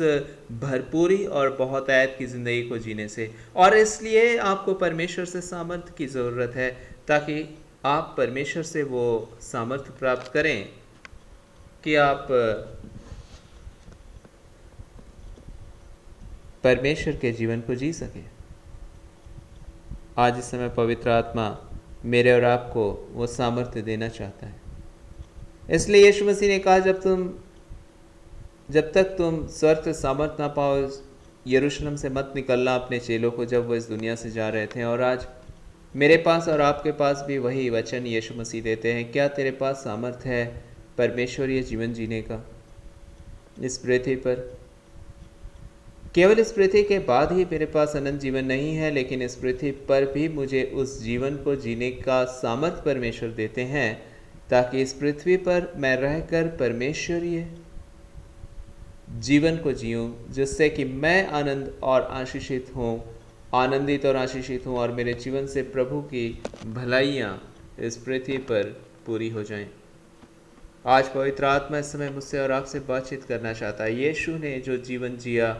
भरपूरी और बहुत आयत की ज़िंदगी को जीने से। और इसलिए आपको परमेश्वर से सामर्थ्य की ज़रूरत है ताकि आप परमेश्वर से वो सामर्थ्य प्राप्त करें कि आप परमेश्वर के जीवन को जी सकें। आज इस समय पवित्र आत्मा मेरे और आपको वो सामर्थ्य देना चाहता है। इसलिए यीशु मसीह ने कहा जब तुम जब तक तुम स्वर्ग से सामर्थ ना पाओ, यरूशलेम से मत निकलना अपने चेलों को जब वो इस दुनिया से जा रहे थे। और आज मेरे पास और आपके पास भी वही वचन यीशु मसीह देते हैं, क्या तेरे पास सामर्थ है परमेश्वरीय जीवन जीने का इस पृथ्वी पर? केवल इस पृथ्वी के बाद ही मेरे पास अनंत जीवन नहीं है, लेकिन इस पृथ्वी पर भी मुझे उस जीवन को जीने का सामर्थ परमेश्वर देते हैं, ताकि इस पृथ्वी पर मैं रहकर परमेश्वरीय जीवन को जीऊँ, जिससे कि मैं आनंद और आशीषित हूँ, आनंदित और आशीषित हूँ, और मेरे जीवन से प्रभु की भलाइयाँ इस पृथ्वी पर पूरी हो जाएं। आज पवित्र आत्मा इस समय मुझसे और आपसे बातचीत करना चाहता है। यीशु ने जो जीवन जिया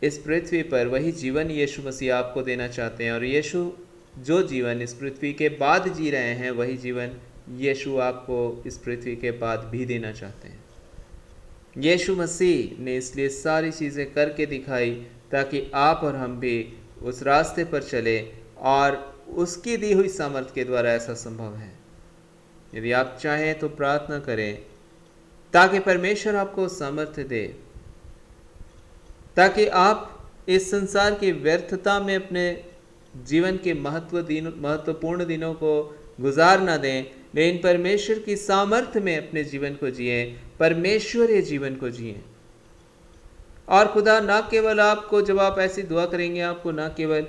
इस पृथ्वी पर, वही जीवन यीशु मसीह आपको देना चाहते हैं। और यीशु जो जीवन इस पृथ्वी के बाद जी रहे हैं, वही जीवन यीशु आपको इस पृथ्वी के बाद भी देना चाहते हैं। यीशु मसीह ने इसलिए सारी चीज़ें करके दिखाई, ताकि आप और हम भी उस रास्ते पर चले, और उसकी दी हुई सामर्थ के द्वारा ऐसा संभव है। यदि आप चाहें तो प्रार्थना करें, ताकि परमेश्वर आपको सामर्थ्य दे, ताकि आप इस संसार की व्यर्थता में अपने जीवन के महत्वपूर्ण दिनों को गुजार ना दें, लेकिन परमेश्वर की सामर्थ्य में अपने जीवन को जिए, परमेश्वरीय जीवन को जिए। और खुदा ना केवल आपको, जब आप ऐसी दुआ करेंगे, आपको ना केवल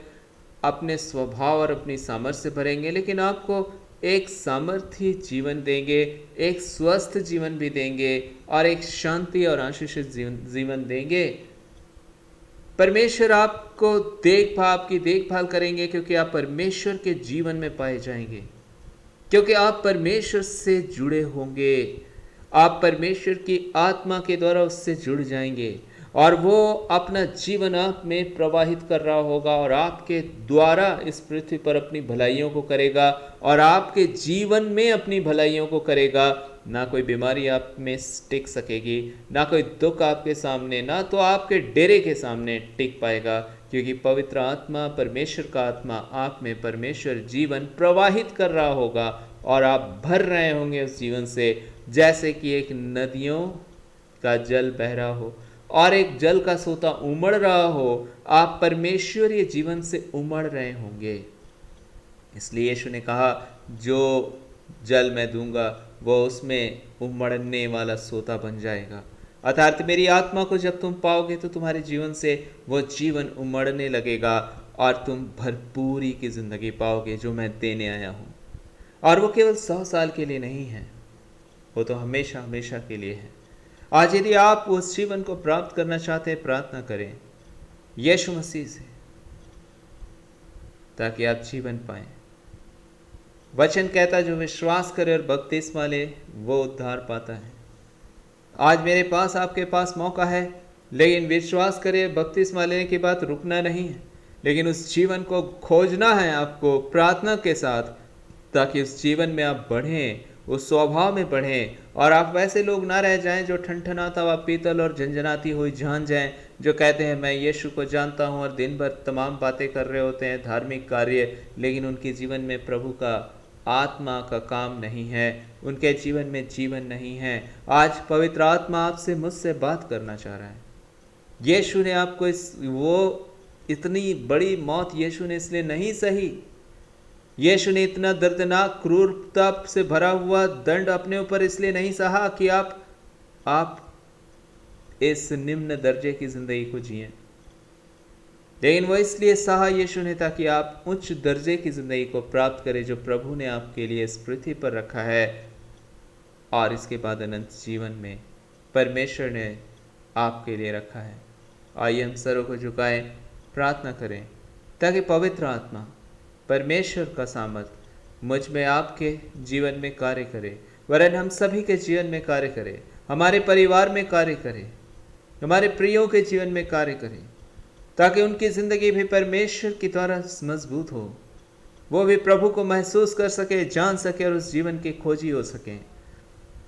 अपने स्वभाव और अपनी सामर्थ्य से भरेंगे, लेकिन आपको एक सामर्थ्य जीवन देंगे, एक स्वस्थ जीवन भी देंगे, और एक शांति और आशीषित जीवन देंगे। परमेश्वर आपको आपकी देखभाल करेंगे, क्योंकि आप परमेश्वर के जीवन में पाए जाएंगे, क्योंकि आप परमेश्वर से जुड़े होंगे। आप परमेश्वर की आत्मा के द्वारा उससे जुड़ जाएंगे, और वो अपना जीवन आप में प्रवाहित कर रहा होगा, और आपके द्वारा इस पृथ्वी पर अपनी भलाइयों को करेगा, और आपके जीवन में अपनी भलाइयों को करेगा। ना कोई बीमारी आप में टिक सकेगी, ना कोई दुख आपके सामने, ना तो आपके डेरे के सामने टिक पाएगा, क्योंकि पवित्र आत्मा, परमेश्वर का आत्मा आप में परमेश्वर जीवन प्रवाहित कर रहा होगा, और आप भर रहे होंगे उस जीवन से, जैसे कि एक नदियों का जल बह रहा हो और एक जल का सोता उमड़ रहा हो। आप परमेश्वरीय जीवन से उमड़ रहे होंगे। इसलिए यीशु ने कहा, जो जल मैं दूंगा वो उसमें उमड़ने वाला सोता बन जाएगा। अर्थात मेरी आत्मा को जब तुम पाओगे, तो तुम्हारे जीवन से वो जीवन उमड़ने लगेगा, और तुम भरपूरी की ज़िंदगी पाओगे जो मैं देने आया हूँ। और वो केवल 100 साल के लिए नहीं है, वो तो हमेशा हमेशा के लिए है। आज यदि आप उस जीवन को प्राप्त करना चाहते हैं, प्रार्थना करें यीशु मसीह से, ताकि आप जीवन पाएं। वचन कहता है, जो विश्वास करे और बपतिस्मा ले, वो उद्धार पाता है। आज मेरे पास, आपके पास मौका है, लेकिन विश्वास करे, बपतिस्मा लेने के बाद रुकना नहीं है, लेकिन उस जीवन को खोजना है आपको प्रार्थना के साथ, ताकि उस जीवन में आप बढ़ें, उस स्वभाव में बढ़ें, और आप वैसे लोग ना रह जाएं जो ठनठनाता हुआ पीतल और झंझनाती हुई जान जाएं, जो कहते हैं मैं यीशु को जानता हूं, और दिन भर तमाम बातें कर रहे होते हैं, धार्मिक कार्य, लेकिन उनके जीवन में प्रभु का आत्मा का काम नहीं है, उनके जीवन में जीवन नहीं है। आज पवित्र आत्मा आपसे, मुझसे बात करना चाह रहा है। यीशु ने आपको इतनी बड़ी मौत यीशु ने इसलिए नहीं सही, यीशु ने इतना दर्दनाक क्रूरता से भरा हुआ दंड अपने ऊपर इसलिए नहीं सहा कि आप इस निम्न दर्जे की जिंदगी को जिए, लेकिन वो इसलिए सहा यीशु ने, ताकि आप उच्च दर्जे की जिंदगी को प्राप्त करें, जो प्रभु ने आपके लिए इस पृथ्वी पर रखा है, और इसके बाद अनंत जीवन में परमेश्वर ने आपके लिए रखा है। आइए हम सरों को झुकाएं, प्रार्थना करें, ताकि पवित्र आत्मा, परमेश्वर का सामर्थ मुझ में, आपके जीवन में कार्य करे, वरन हम सभी के जीवन में कार्य करे, हमारे परिवार में कार्य करे, हमारे प्रियों के जीवन में कार्य करे, ताकि उनकी ज़िंदगी भी परमेश्वर की द्वारा मजबूत हो, वो भी प्रभु को महसूस कर सके, जान सके, और उस जीवन के खोजी हो सकें,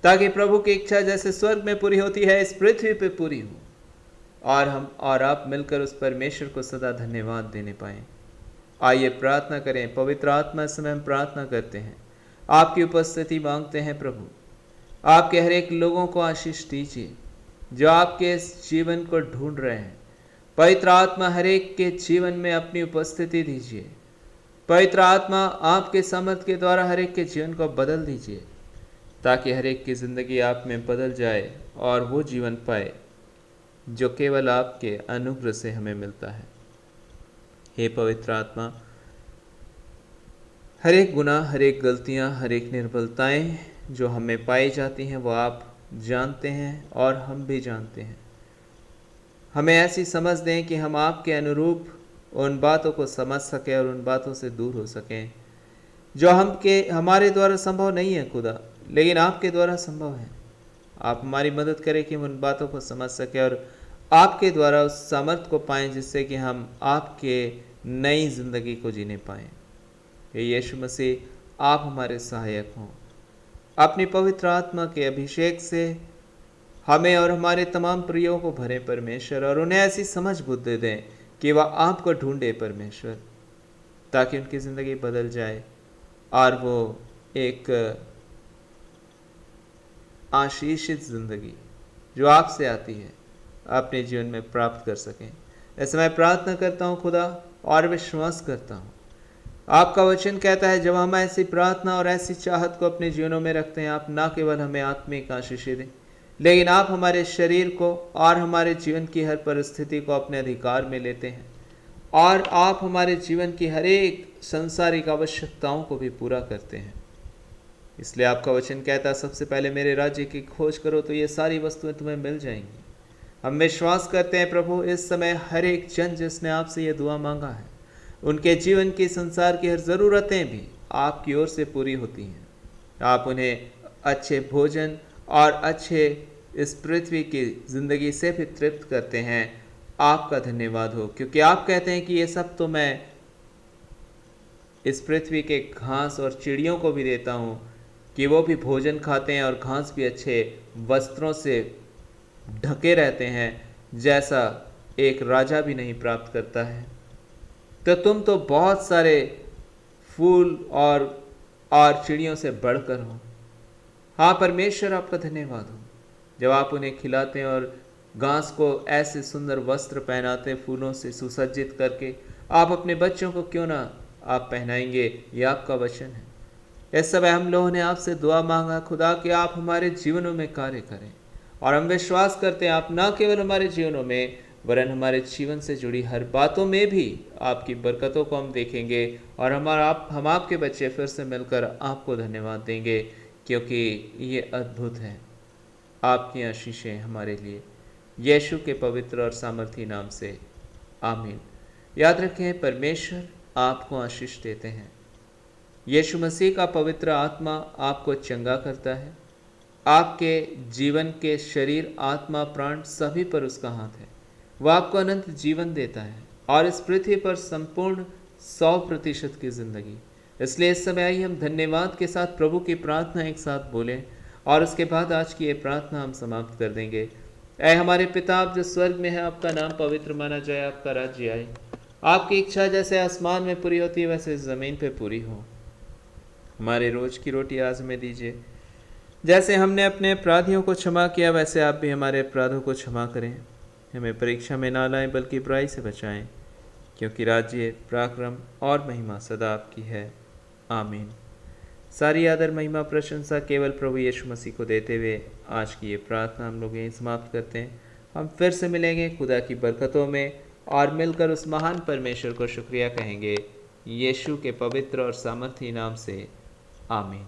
ताकि प्रभु की इच्छा जैसे स्वर्ग में पूरी होती है, इस पृथ्वी पे पूरी हो, और हम और आप मिलकर उस परमेश्वर को सदा धन्यवाद देने पाएं। आइए प्रार्थना करें। पवित्र आत्मा, इस समय हम प्रार्थना करते हैं, आपकी उपस्थिति मांगते हैं। प्रभु, आपके हर एक लोगों को आशीष दीजिए, जो आपके इस जीवन को ढूंढ रहे हैं। पवित्र आत्मा हर एक के जीवन में अपनी उपस्थिति दीजिए। पवित्र आत्मा आपके सामर्थ के द्वारा हर एक के जीवन को बदल दीजिए, ताकि हर एक की ज़िंदगी आप में बदल जाए और वो जीवन पाए जो केवल आपके अनुग्रह से हमें मिलता है। हे पवित्र आत्मा, हर एक गुनाह, हर एक गलतियाँ, हर एक निर्बलताएं जो हमें पाई जाती हैं वो आप जानते हैं और हम भी जानते हैं। हमें ऐसी समझ दें कि हम आपके अनुरूप उन बातों को समझ सकें और उन बातों से दूर हो सकें जो हमारे द्वारा संभव नहीं है खुदा, लेकिन आपके द्वारा संभव है। आप हमारी मदद करें कि हम उन बातों को समझ सकें और आपके द्वारा उस सामर्थ्य को पाएं जिससे कि हम आपके नई ज़िंदगी को जीने पाएं। हे यीशु मसीह, आप हमारे सहायक हों। अपनी पवित्र आत्मा के अभिषेक से हमें और हमारे तमाम प्रियों को भरे परमेश्वर, और उन्हें ऐसी समझ बुद्धि दें कि वह आपको ढूंढे परमेश्वर, ताकि उनकी ज़िंदगी बदल जाए और वो एक आशीषित ज़िंदगी जो आपसे आती है अपने जीवन में प्राप्त कर सकें। ऐसे मैं प्रार्थना करता हूँ खुदा, और विश्वास करता हूँ आपका वचन कहता है जब हम ऐसी प्रार्थना और ऐसी चाहत को अपने जीवनों में रखते हैं, आप न केवल हमें आत्मिक आशीषें दें, लेकिन आप हमारे शरीर को और हमारे जीवन की हर परिस्थिति को अपने अधिकार में लेते हैं, और आप हमारे जीवन की हर एक सांसारिक आवश्यकताओं को भी पूरा करते हैं। इसलिए आपका वचन कहता है सबसे पहले मेरे राज्य की खोज करो तो ये सारी वस्तुएं तुम्हें मिल जाएंगी। हम विश्वास करते हैं प्रभु, इस समय हर एक जन जिसने आपसे ये दुआ मांगा है, उनके जीवन की संसार की हर ज़रूरतें भी आपकी ओर से पूरी होती हैं। आप उन्हें अच्छे भोजन और अच्छे इस पृथ्वी की ज़िंदगी से भी तृप्त करते हैं। आपका धन्यवाद हो, क्योंकि आप कहते हैं कि ये सब तो मैं इस पृथ्वी के घास और चिड़ियों को भी देता हूँ कि वो भी भोजन खाते हैं और घास भी अच्छे वस्त्रों से ढके रहते हैं, जैसा एक राजा भी नहीं प्राप्त करता है। तो तुम तो बहुत सारे फूल और चिड़ियों से बढ़कर हो। हाँ परमेश्वर, आपका धन्यवाद हो जब आप उन्हें खिलाते हैं और घास को ऐसे सुंदर वस्त्र पहनाते हैं फूलों से सुसज्जित करके। आप अपने बच्चों को क्यों ना आप पहनाएंगे, ये आपका वचन है। इस समय हम लोगों ने आपसे दुआ मांगा खुदा कि आप हमारे जीवनों में कार्य करें, और हम विश्वास करते हैं आप न केवल हमारे जीवनों में वरन हमारे जीवन से जुड़ी हर बातों में भी आपकी बरकतों को हम देखेंगे, और हम आपके बच्चे फिर से मिलकर आपको धन्यवाद देंगे, क्योंकि ये अद्भुत है। आपकी आशीषें हमारे लिए यीशु के पवित्र और सामर्थी नाम से, आमीन। याद रखें, परमेश्वर आपको आशीष देते हैं। यीशु मसीह का पवित्र आत्मा आपको चंगा करता है। आपके जीवन के शरीर, आत्मा, प्राण सभी पर उसका हाथ है। वह आपको अनंत जीवन देता है और इस पृथ्वी पर संपूर्ण 100% की जिंदगी। इसलिए इस समय आइए हम धन्यवाद के साथ प्रभु की प्रार्थना एक साथ बोलें, और उसके बाद आज की ये प्रार्थना हम समाप्त कर देंगे। ऐ हमारे पिता, आप जो स्वर्ग में है, आपका नाम पवित्र माना जाए, आपका राज्य आए, आपकी इच्छा जैसे आसमान में पूरी होती है वैसे ज़मीन पे पूरी हो। हमारे रोज की रोटी आज हमें दीजिए, जैसे हमने अपने अपराधियों को क्षमा किया वैसे आप भी हमारे अपराधों को क्षमा करें। हमें परीक्षा में ना लाएं बल्कि बुराई से बचाएं, क्योंकि राज्य, पराक्रम और महिमा सदा आपकी है, आमीन। सारी आदर, महिमा, प्रशंसा केवल प्रभु यीशु मसीह को देते हुए आज की ये प्रार्थना हम लोग यहीं समाप्त करते हैं। हम फिर से मिलेंगे खुदा की बरकतों में, और मिलकर उस महान परमेश्वर को शुक्रिया कहेंगे, यीशु के पवित्र और सामर्थी नाम से, आमीन।